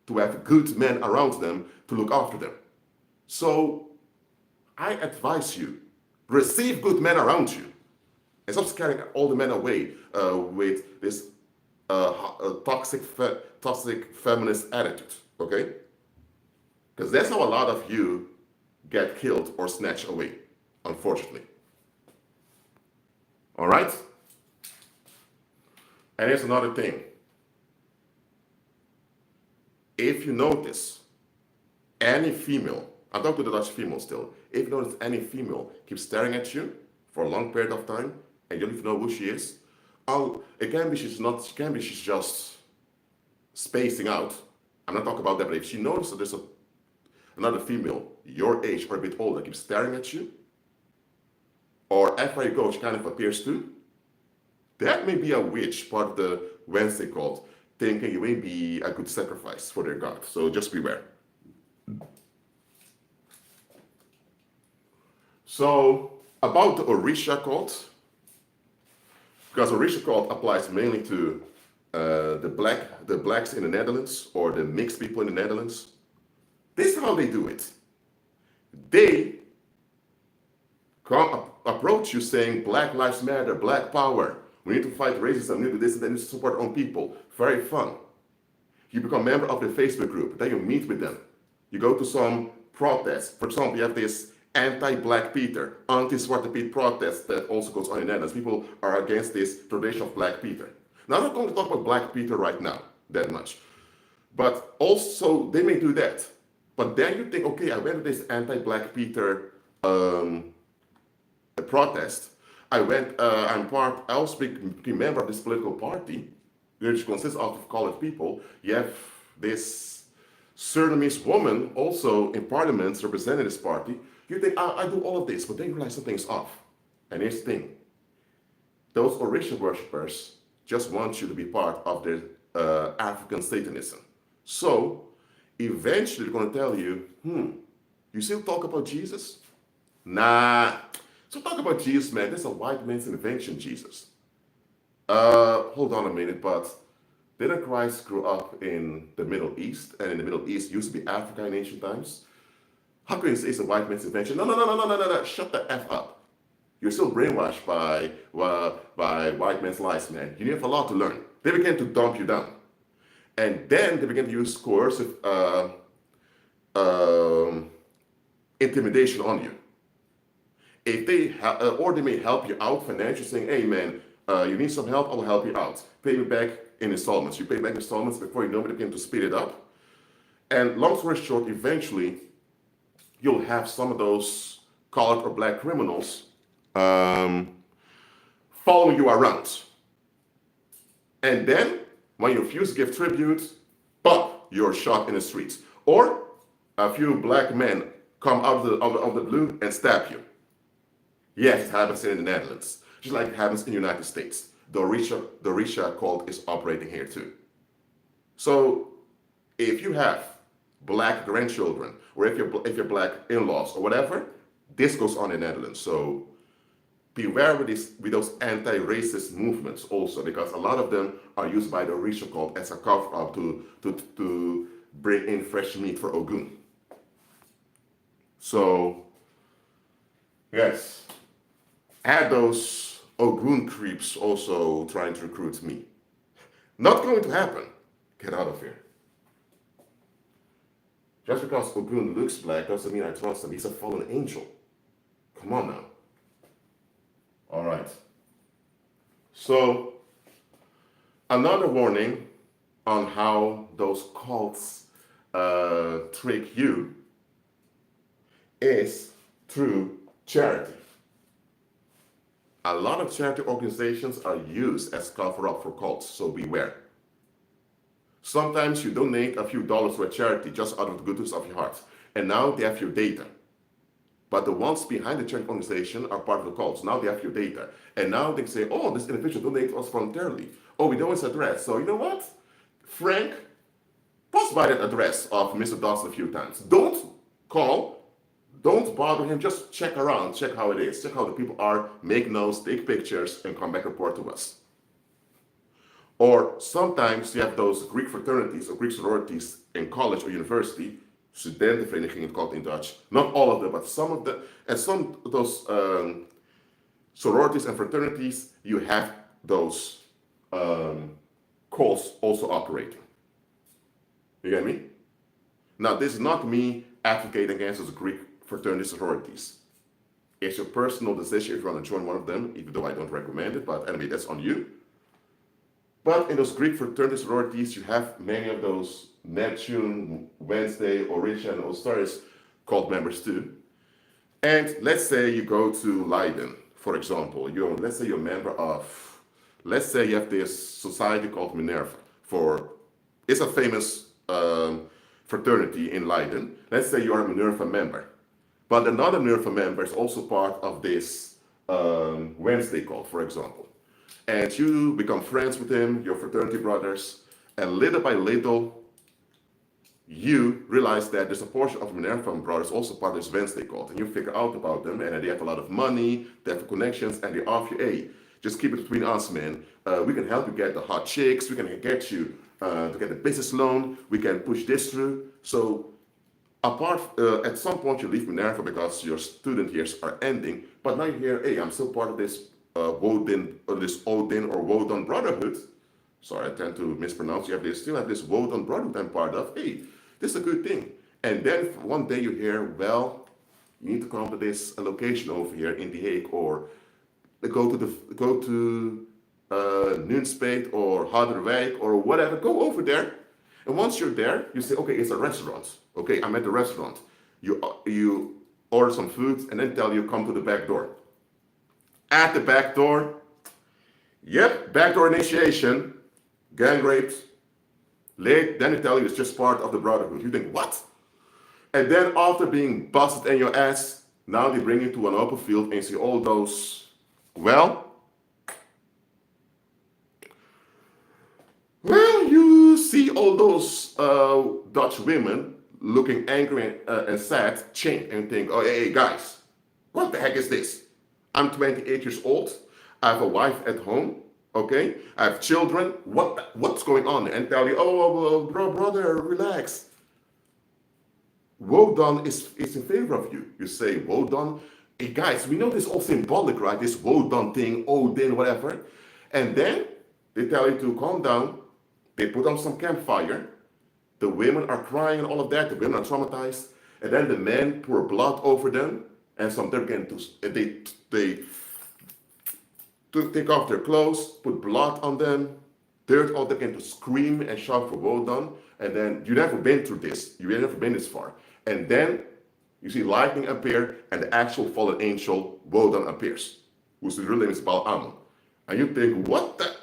to have good men around them to look after them. So, I advise you, receive good men around you. And stop scaring all the men away with this toxic feminist attitude. Okay? Because that's how a lot of you get killed or snatched away, unfortunately. All right? And here's another thing. If you notice any female, I'm talking to the Dutch female still, if you notice any female keeps staring at you for a long period of time and you don't even know who she is, it can be she's just spacing out. I'm not talking about that, but if she notices that there's another female your age or a bit older keeps staring at you, or everywhere you go she kind of appears to, that may be a witch, part of the Wednesday cult, thinking you may be a good sacrifice for their god. So just beware. So about the Orisha cult, because Orisha cult applies mainly to the blacks in the Netherlands or the mixed people in the Netherlands. This is how they do it. They approach you saying, Black Lives Matter, Black Power. We need to fight racism, we need to do this and then support our own people. Very fun. You become a member of the Facebook group, then you meet with them. You go to some protests. For example, you have this anti-Black Peter, anti-Zwarte Piet protest that also goes on in the Netherlands. People are against this tradition of Black Peter. Now, I'm not going to talk about Black Peter right now, that much. But also, they may do that. But then you think, okay, I went to this anti-Black Peter protest. I also became a member of this political party, which consists of colored people. You have this Surinamese woman also in parliament representing this party. You think, I do all of this, but then you realize something's off. And here's the thing. Those Orisha worshippers just want you to be part of their African Satanism. So eventually they're going to tell you, you still talk about Jesus? Nah. So talk about Jesus, man. This is a white man's invention, Jesus. Hold on a minute, but didn't Christ grow up in the Middle East? And in the Middle East used to be Africa in ancient times? How can you say it's a white man's invention? No. Shut the F up. You're still brainwashed by white man's lies, man. You have a lot to learn. They begin to dump you down. And then they begin to use coercive intimidation on you. If they or they may help you out financially, saying, "Hey, man, you need some help? I will help you out. Pay me back in installments." You pay back installments before you know it, they begin to speed it up. And long story short, eventually, you'll have some of those colored or black criminals following you around. And then, when you refuse to give tribute, pop, you're shot in the streets. Or a few black men come out of the blue and stab you. Yes, it happens in the Netherlands, just like it happens in the United States. The Risha cult is operating here too. So, if you have black grandchildren, or if you're black in-laws or whatever, this goes on in the Netherlands. So beware with those anti-racist movements also, because a lot of them are used by the Risha cult as a cover-up to bring in fresh meat for Ogun. So yes, had those Ogun creeps also trying to recruit me. Not going to happen. Get out of here. Just because Ogun looks black doesn't mean I trust him. He's a fallen angel. Come on now. All right. So, another warning on how those cults trick you is through charity. A lot of charity organizations are used as cover-up for cults, so beware. Sometimes you donate a few dollars to a charity just out of the goodness of your heart, and now they have your data. But the ones behind the charity organization are part of the cults. Now they have your data. And now they say, oh, this individual donated us voluntarily. Oh, we know his address. So you know what? Frank, pass by that address of Mr. Dawson a few times. Don't call. Don't bother him. Just check around. Check how it is. Check how the people are. Make notes, take pictures, and come back report to us. Or sometimes you have those Greek fraternities or Greek sororities in college or university, studentenverenigingen called in Dutch. Not all of them, but some of them. And some of those sororities and fraternities, you have those cults also operating. You get me? Now, this is not me advocating against those Greek fraternity sororities. It's your personal decision if you want to join one of them, even though I don't recommend it, but anyway, that's on you. But in those Greek fraternity sororities, you have many of those Neptune, Wednesday, Orisha, and Osiris cult members too. And let's say you go to Leiden, for example. Let's say you're a member of, let's say you have this society called Minerva. It's a famous fraternity in Leiden. Let's say you are a Minerva member. But another Minerva member is also part of this Wednesday cult, for example. And you become friends with him, your fraternity brothers, and little by little, you realize that there's a portion of Minerva brothers also part of this Wednesday cult, and you figure out about them, and they have a lot of money, they have connections, and they offer you, hey, just keep it between us, man. We can help you get the hot chicks, we can get you to get a business loan, we can push this through. So at some point you leave Minerva because your student years are ending, but now you hear, hey, I'm still part of this Odin or Wodan Brotherhood. Sorry, I tend to mispronounce. Still have this Wodan Brotherhood I'm part of. Hey, this is a good thing. And then one day you hear, well, you need to come to this location over here in The Hague, or go to Nunspeet or Harderwijk or whatever. Go over there, and once you're there, you say, okay, it's a restaurant. Okay, I'm at the restaurant. You order some food, and then tell you come to the back door. At the back door, yep, backdoor initiation, gang rapes, late, then they tell you it's just part of the brotherhood. You think, what? And then after being busted in your ass, now they bring you to an open field and you see all those, you see all those Dutch women looking angry and sad and think, oh, hey, guys, what the heck is this? I'm 28 years old. I have a wife at home. Okay, I have children. What's going on? And tell you, oh, brother, relax. Wodan is in favor of you. You say, Wodan, hey guys, we know this all symbolic, right? This Wodan thing, Odin, whatever. And then they tell you to calm down. They put on some campfire. The women are crying and all of that. The women are traumatized. And then the men pour blood over them. And some them begin to, they take off their clothes, put blood on them, dirt on them, begin to scream and shout for Wodan. And then you've never been through this. You've never been this far. And then you see lightning appear, and the actual fallen angel Wodan appears, whose real name is Balaam. And you think, what the?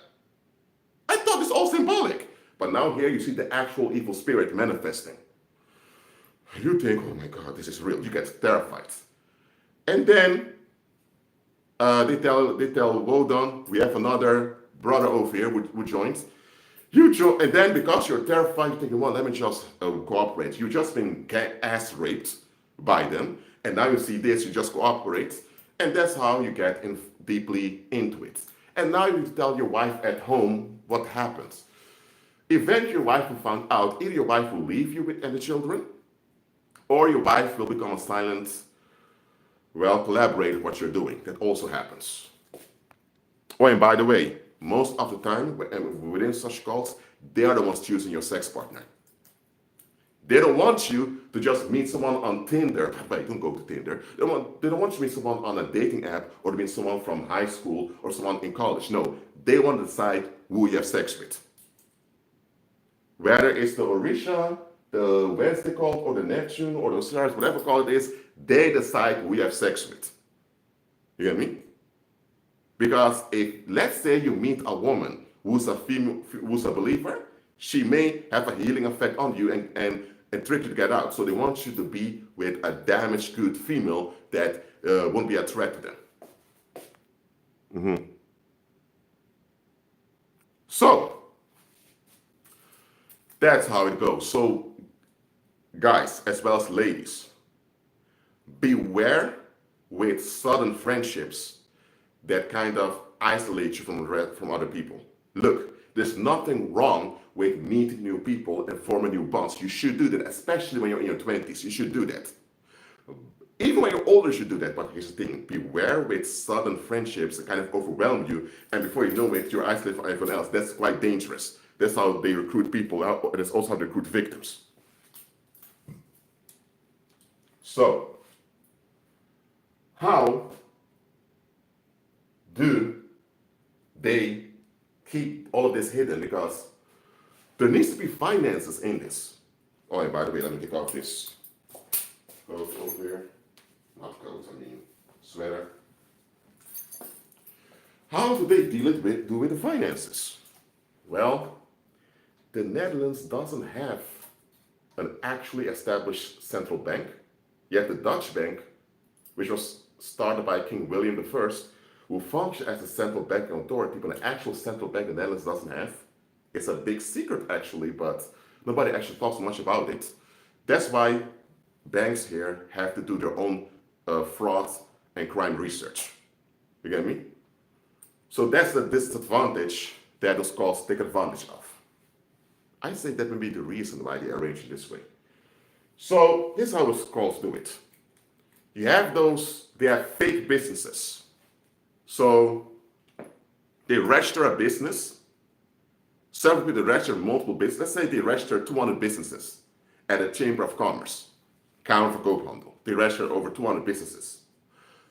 I thought it's all symbolic. But now here you see the actual evil spirit manifesting. You think, oh my God, this is real. You get terrified. And then they tell Wodan, we have another brother over here who joins. And then because you're terrified, you think, well, let me just cooperate. You've just been ass raped by them, and now you see this, you just cooperate, and that's how you get deeply into it. And now you tell your wife at home what happens. Eventually, your wife will find out, either your wife will leave you and the children, or your wife will become a silent, collaborator with what you're doing. That also happens. Oh, and by the way, most of the time, within such cults, they are the ones choosing your sex partner. They don't want you to just meet someone on Tinder. Wait, don't go to Tinder. They don't want you to meet someone on a dating app or to meet someone from high school or someone in college. No, they want to decide who you have sex with. Whether it's the Orisha, the Wednesday cult, or the Neptune, or the Stars, whatever cult it is, they decide who you have sex with. You get me? Because if, let's say you meet a woman who's a female, who's a believer, she may have a healing effect on you and trick you to get out. So they want you to be with a damaged good female that won't be a threat to them. Mm-hmm. So that's how it goes. So guys, as well as ladies, beware with sudden friendships that kind of isolate you from other people. Look, there's nothing wrong with meeting new people and forming new bonds. You should do that, especially when you're in your 20s. You should do that. Even when you're older, you should do that. But here's the thing, beware with sudden friendships that kind of overwhelm you, and before you know it, you're isolated from everyone else. That's quite dangerous. That's how they recruit people. That's also how they recruit victims. So, how do they keep all of this hidden? Because there needs to be finances in this. Oh, and by the way, let me take off this coat over here. Not coat, I mean sweater. How do they do with the finances? Well, the Netherlands doesn't have an actually established central bank, yet the Dutch bank, which was started by King William I, will function as a central banking authority, but an actual central bank the Netherlands doesn't have. It's a big secret, actually, but nobody actually talks much about it. That's why banks here have to do their own fraud and crime research. You get me? So that's the disadvantage that those cults take advantage of. I say that may be the reason why they arrange it this way. So here's how those cults do it. You have they have fake businesses. So they register a business. Several people register multiple businesses. Let's say they register 200 businesses at a Chamber of Commerce, Kamer van Koophandel. They register over 200 businesses.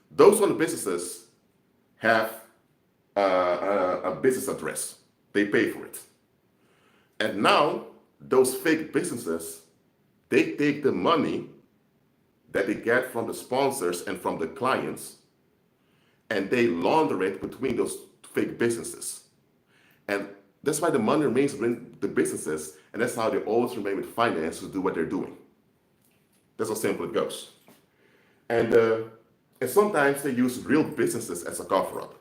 Those 200 businesses have a business address. They pay for it. And now those fake businesses, they take the money that they get from the sponsors and from the clients, and they launder it between those fake businesses. And that's why the money remains within the businesses, and that's how they always remain with finance to do what they're doing. That's how simple it goes. And sometimes they use real businesses as a cover-up.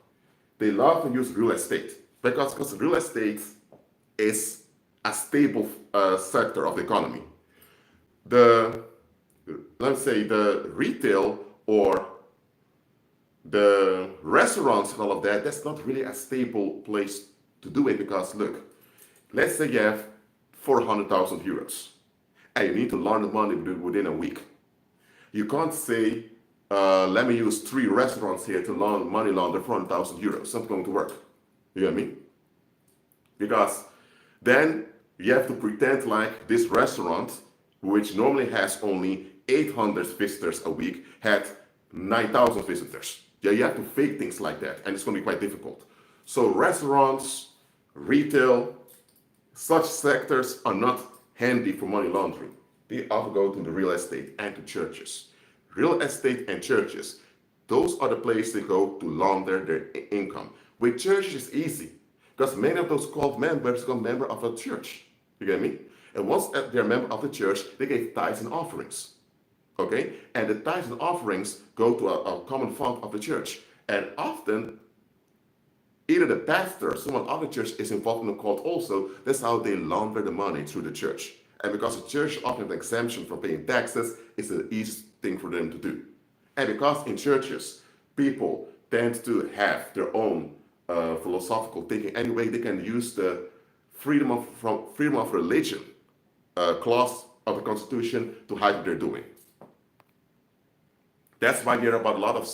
They love to use real estate because real estate is a stable sector of the economy. The, let's say, the retail or the restaurants and all of that, that's not really a stable place to do it, because look, let's say you have 400,000 euros and you need to launder money within a week. You can't say, let me use 3 restaurants here to money launder 400,000 euros. It's not going to work. You know what I mean? Because then you have to pretend like this restaurant, which normally has only 800 visitors a week, had 9,000 visitors. Yeah, you have to fake things like that, and it's going to be quite difficult. So restaurants, retail, such sectors are not handy for money laundering. They often go to the real estate and to churches. Real estate and churches, those are the places they go to launder their income. With churches, it's easy, because many of those called members become members of a church. You get me? And once they're a member of the church, they give tithes and offerings. Okay? And the tithes and offerings go to a common fund of the church. And often, either the pastor or someone of the church is involved in the cult also. That's how they launder the money through the church. And because the church often has an exemption from paying taxes, it's the easiest thing for them to do. And because in churches, people tend to have their own philosophical thinking anyway, they can use the freedom of religion clause of the Constitution to hide what they're doing. That's why you hear about a lot of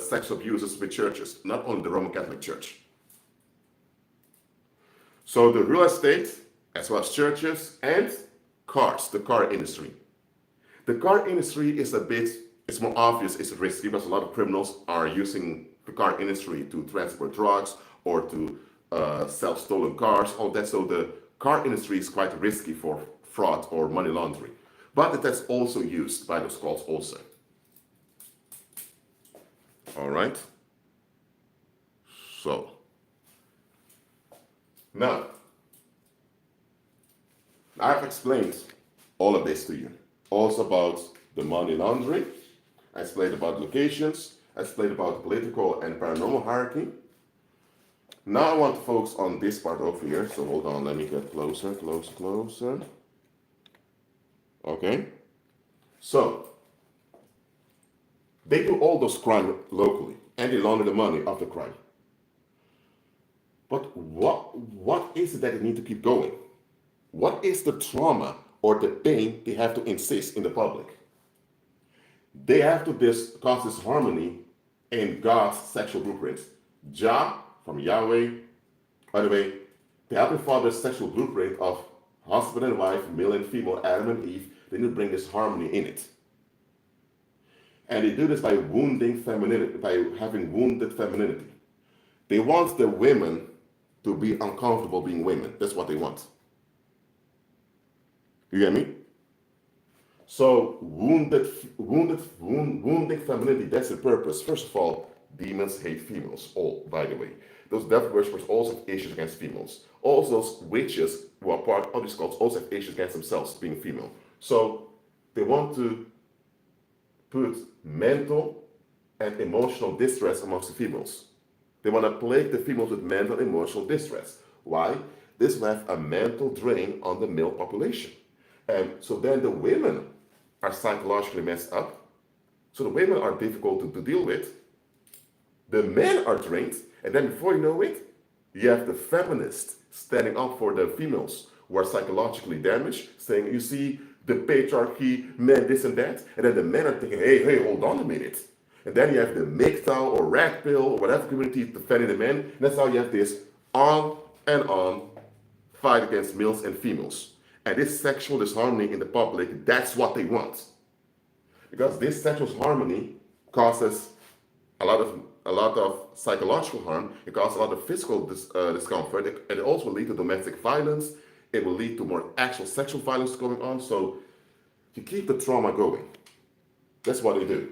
sex abuses with churches, not only the Roman Catholic Church. So the real estate, as well as churches and cars, the car industry. The car industry is it's more obvious, it's risky, because a lot of criminals are using the car industry to transport drugs or to sell stolen cars, all that. So the car industry is quite risky for fraud or money laundering. But that's also used by those cults also. All right. So now I've explained all of this to you. Also about the money laundering. I explained about locations. I explained about political and paranormal hierarchy. Now I want to focus on this part over here. So hold on, let me get closer. Okay. So they do all those crimes locally, and they launder the money of the crime. But what is it that they need to keep going? What is the trauma or the pain they have to insist in the public? They have to cause this harmony in God's sexual blueprint. Jah, from Yahweh, by the way, the Heavenly Father's sexual blueprint of husband and wife, male and female, Adam and Eve, they need to bring this harmony in it. And they do this by wounding femininity, by having wounded femininity. They want the women to be uncomfortable being women. That's what they want. You get me? So wounding femininity, that's the purpose. First of all, demons hate females, all, by the way. Those devil worshippers also have issues against females. Also, those witches who are part of these cults also have issues against themselves being female. So they want to put mental and emotional distress amongst the females. They want to plague the females with mental and emotional distress. Why? This will have a mental drain on the male population. And so then the women are psychologically messed up. So the women are difficult to deal with. The men are drained. And then before you know it, you have the feminists standing up for the females who are psychologically damaged, saying, you see, the patriarchy, men, this and that. And then the men are thinking, hey, hold on a minute. And then you have the MGTOW or red pill or whatever community defending the men. And that's how you have this on and on fight against males and females. And this sexual disharmony in the public, that's what they want. Because this sexual harmony causes a lot of psychological harm. It causes a lot of physical discomfort. It also will lead to domestic violence. It will lead to more actual sexual violence going on. So you keep the trauma going. That's what they do.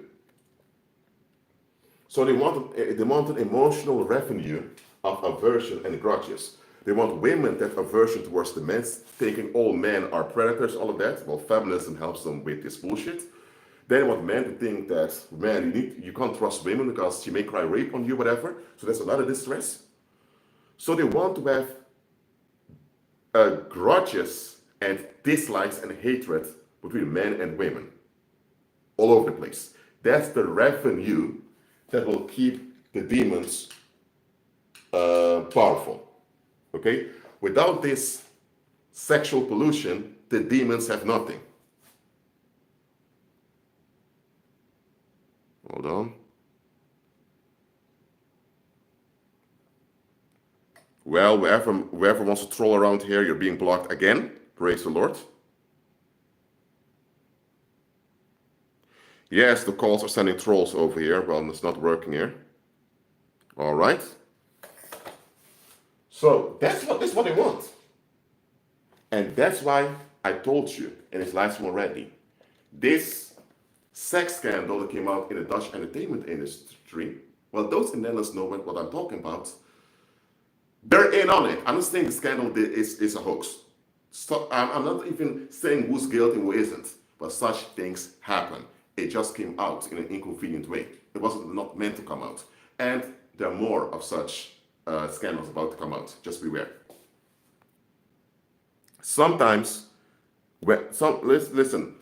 So they want an emotional revenue of aversion and grudges. They want women to have aversion towards the men, thinking all men are predators, all of that. Well, feminism helps them with this bullshit. Then they want men to think that, man, you can't trust women because she may cry rape on you, whatever. So there's a lot of distress. So they want to have grudges and dislikes and hatred between men and women all over the place. That's the revenue that will keep the demons powerful. Okay? Without this sexual pollution, the demons have nothing. Hold on. Well, whoever wants to troll around here, you're being blocked again. Praise the Lord. Yes, the calls are sending trolls over here. Well, it's not working here. All right. So that's what they want. And that's why I told you in this last one already. This sex scandal that came out in the Dutch entertainment industry, well, those in the Netherlands know what I'm talking about. They're in on it. I'm not saying the scandal is a hoax. So I'm not even saying who's guilty and who isn't. But such things happen. It just came out in an inconvenient way. It wasn't not meant to come out. And there are more of such scandals about to come out. Just beware. Sometimes, listen.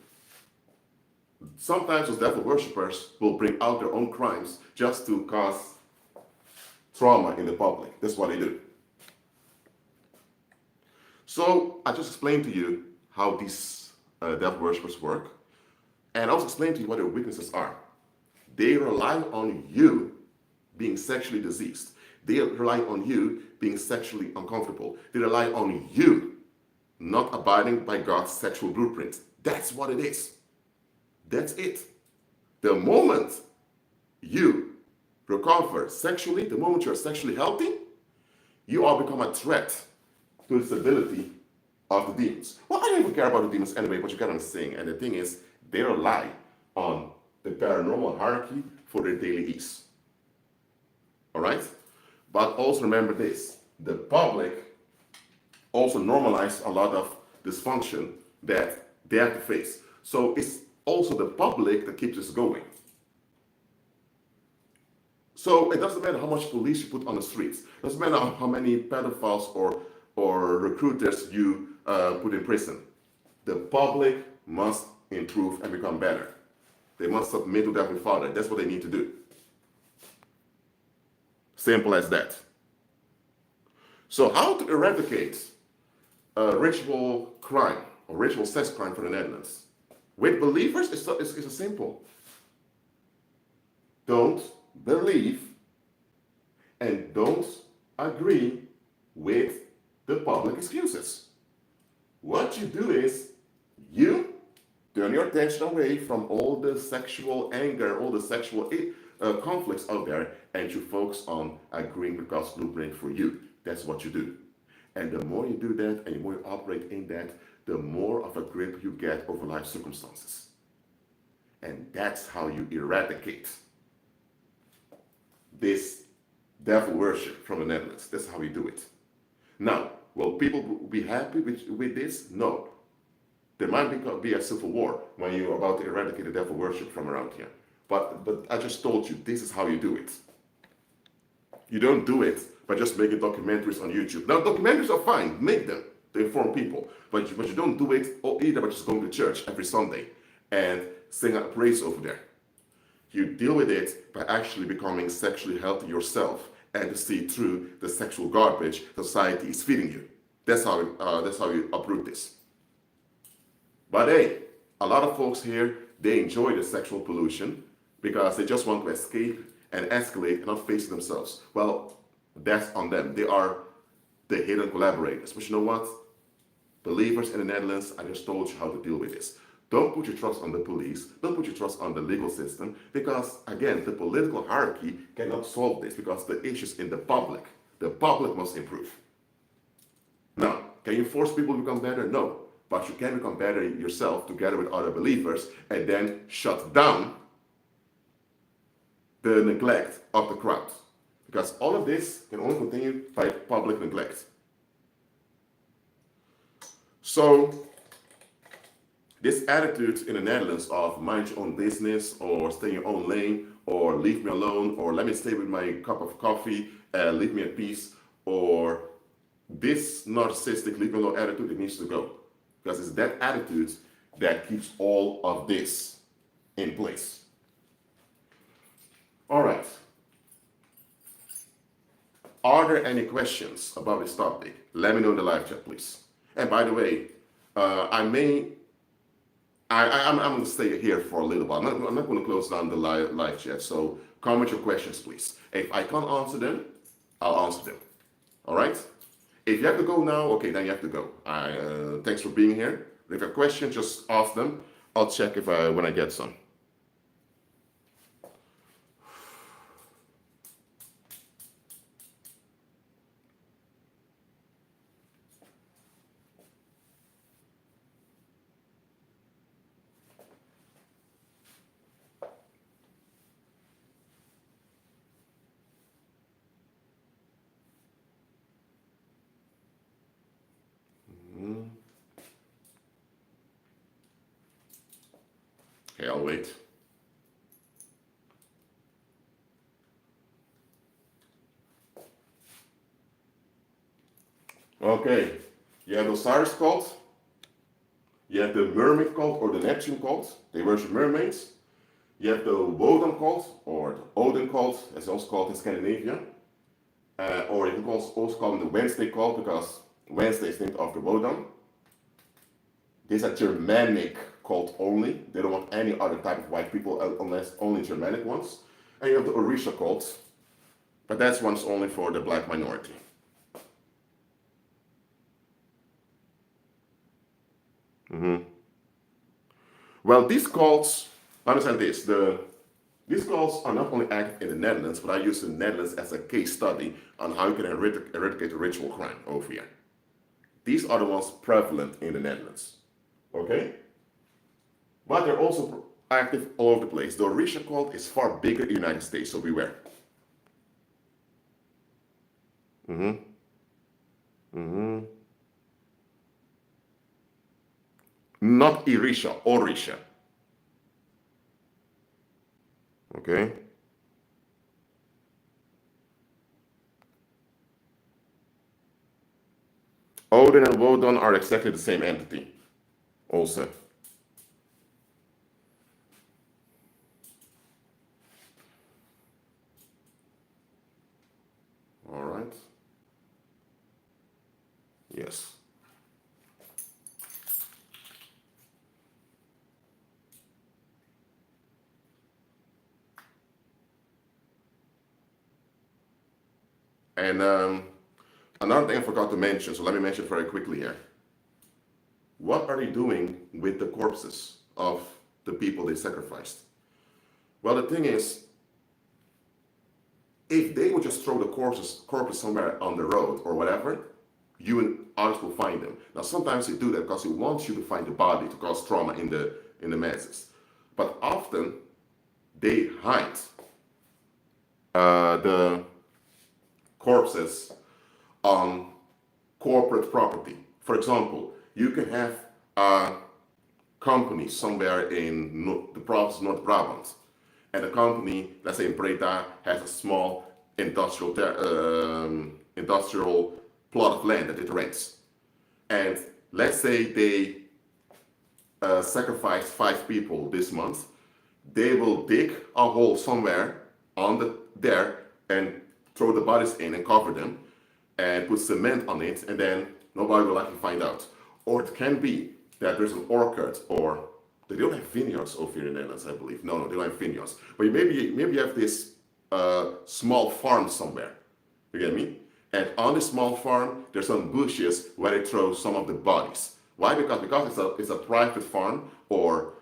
Sometimes those devil worshippers will bring out their own crimes just to cause trauma in the public. That's what they do. So I just explained to you how these devil worshippers work, and I also explained to you what their weaknesses are. They rely on you being sexually diseased. They rely on you being sexually uncomfortable. They rely on you not abiding by God's sexual blueprint. That's what it is. That's it. The moment you recover sexually, the moment you're sexually healthy, you all become a threat to the stability of the demons. Well, I don't even care about the demons anyway, but you get what I'm saying. And the thing is, they rely on the paranormal hierarchy for their daily ease. All right? But also remember this, the public also normalized a lot of dysfunction that they have to face. So it's also the public that keeps us going. So it doesn't matter how much police you put on the streets. It doesn't matter how many pedophiles or recruiters you put in prison. The public must improve and become better. They must submit to their Heavenly Father. That's what they need to do. Simple as that. So how to eradicate ritual crime or ritual sex crime for the Netherlands? With believers, it's simple. Don't believe and don't agree with the public excuses. What you do is you turn your attention away from all the sexual anger, all the sexual conflicts out there, and you focus on agreeing with God's blueprint for you. That's what you do. And the more you do that and the more you operate in that, the more of a grip you get over life circumstances. And that's how you eradicate this devil worship from the Netherlands. That's how we do it. Now, will people be happy with this? No. There might be a civil war when you're about to eradicate the devil worship from around here. But I just told you, this is how you do it. You don't do it by just making documentaries on YouTube. Now, documentaries are fine. Make them to inform people. But you don't do it either by just going to church every Sunday and sing a praise over there. You deal with it by actually becoming sexually healthy yourself and to see through the sexual garbage society is feeding you. That's how you uproot this. But hey, a lot of folks here, they enjoy the sexual pollution because they just want to escape and escalate and not face themselves. Well, that's on them. They are the hidden collaborators. But you know what? Believers in the Netherlands, I just told you how to deal with this. Don't put your trust on the police. Don't put your trust on the legal system because, again, the political hierarchy cannot solve this because the issue's in the public. The public must improve. Now, can you force people to become better? No. But you can become better yourself together with other believers and then shut down the neglect of the crowd. Because all of this can only continue by public neglect. So, this attitude in the Netherlands of mind your own business or stay in your own lane or leave me alone or let me stay with my cup of coffee and leave me at peace or this narcissistic leave me alone attitude, it needs to go. because it's that attitude that keeps all of this in place. All right. Are there any questions about this topic? Let me know in the live chat, please. And by the way, I'm going to stay here for a little while. I'm not going to close down the live chat. So comment your questions, please. If I can't answer them, I'll answer them. All right? If you have to go now, okay, then you have to go. Thanks for being here. If you have questions, just ask them. I'll check when I get some. Okay, I'll wait. Okay, you have the Osiris cult, you have the Mermaid cult or the Neptune cult, they worship mermaids. You have the Wodan cult or the Odin cult, as also called in Scandinavia. Or you can also call them the Wednesday cult because Wednesday is named after Wodan. These are Germanic cult only. They don't want any other type of white people unless only Germanic ones. And you have the Orisha cult, but that's one's only for the black minority. Well, these cults, understand this, these cults are not only active in the Netherlands, but I use the Netherlands as a case study on how you can eradicate a ritual crime over here. These are the ones prevalent in the Netherlands, okay? But they're also active all over the place. The Orisha cult is far bigger in the United States, so beware. Not Irisha, Orisha. Okay? Odin and Wodan are exactly the same entity, also. All right. Yes. And another thing I forgot to mention, so let me mention it very quickly here. What are they doing with the corpses of the people they sacrificed? Well, the thing is, if they would just throw the corpses somewhere on the road or whatever, you and others will find them. Now, sometimes they do that because it wants you to find the body to cause trauma in the masses. But often, they hide the corpses on corporate property. For example, you can have a company somewhere in the province of North Brabant, and the company, let's say in Breda, has a small industrial plot of land that it rents. And let's say they sacrifice 5 people this month. They will dig a hole somewhere there and throw the bodies in and cover them and put cement on it, and then nobody will likely find out. Or it can be that there's an orchard, or they don't have vineyards over here in the Netherlands, I believe. No, they don't have vineyards. But maybe you have this small farm somewhere. You get me? And on this small farm, there's some bushes where they throw some of the bodies. Why? Because it's a private farm, or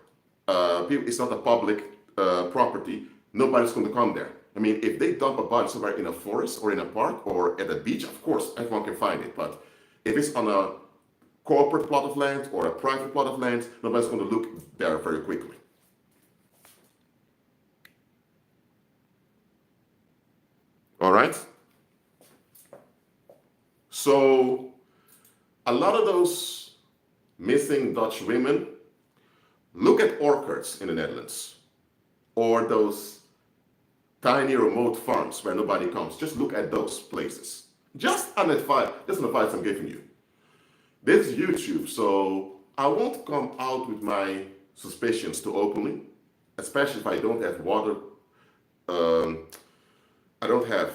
it's not a public property. Nobody's going to come there. I mean, if they dump a body somewhere in a forest or in a park or at a beach, of course, everyone can find it. But if it's on a corporate plot of land or a private plot of land, nobody's going to look there very quickly. All right? So, a lot of those missing Dutch women, look at orchards in the Netherlands, or those tiny remote farms where nobody comes. Just look at those places. Just an advice I'm giving you. This is YouTube, so I won't come out with my suspicions too openly, especially if I don't have I don't have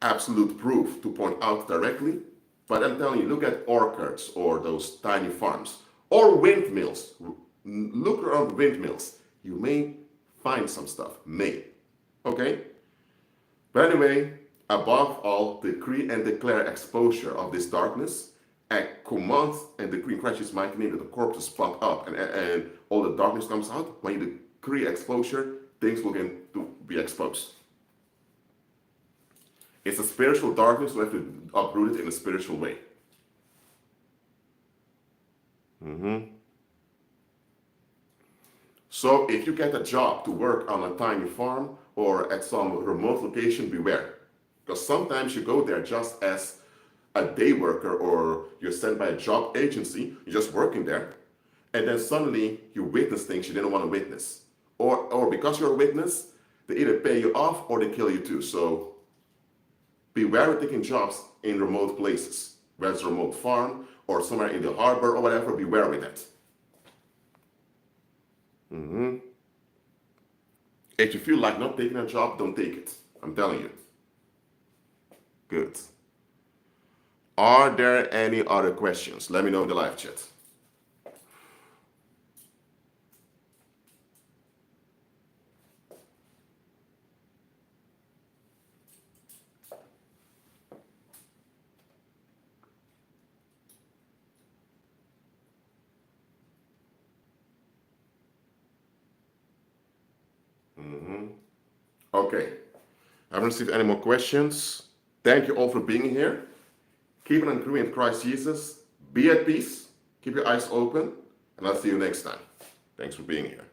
absolute proof to point out directly. But I'm telling you, look at orchards or those tiny farms or windmills. Look around windmills. You may find some stuff. May. Okay? But anyway, above all, decree and declare exposure of this darkness. Act, command and decree in Christ's mighty name that the corpses spot up and all the darkness comes out. When you decree exposure, things will begin to be exposed. It's a spiritual darkness, we have to uproot it in a spiritual way. So if you get a job to work on a tiny farm or at some remote location, beware. Because sometimes you go there just as a day worker or you're sent by a job agency, you're just working there, and then suddenly you witness things you didn't want to witness. Or because you're a witness, they either pay you off or they kill you too. So beware of taking jobs in remote places, whether it's a remote farm or somewhere in the harbor or whatever, beware with that. If you feel like not taking a job, don't take it. I'm telling you. Good. Are there any other questions? Let me know in the live chat. Okay. I haven't received any more questions. Thank you all for being here. Keep on agreeing in Christ Jesus. Be at peace. Keep your eyes open. And I'll see you next time. Thanks for being here.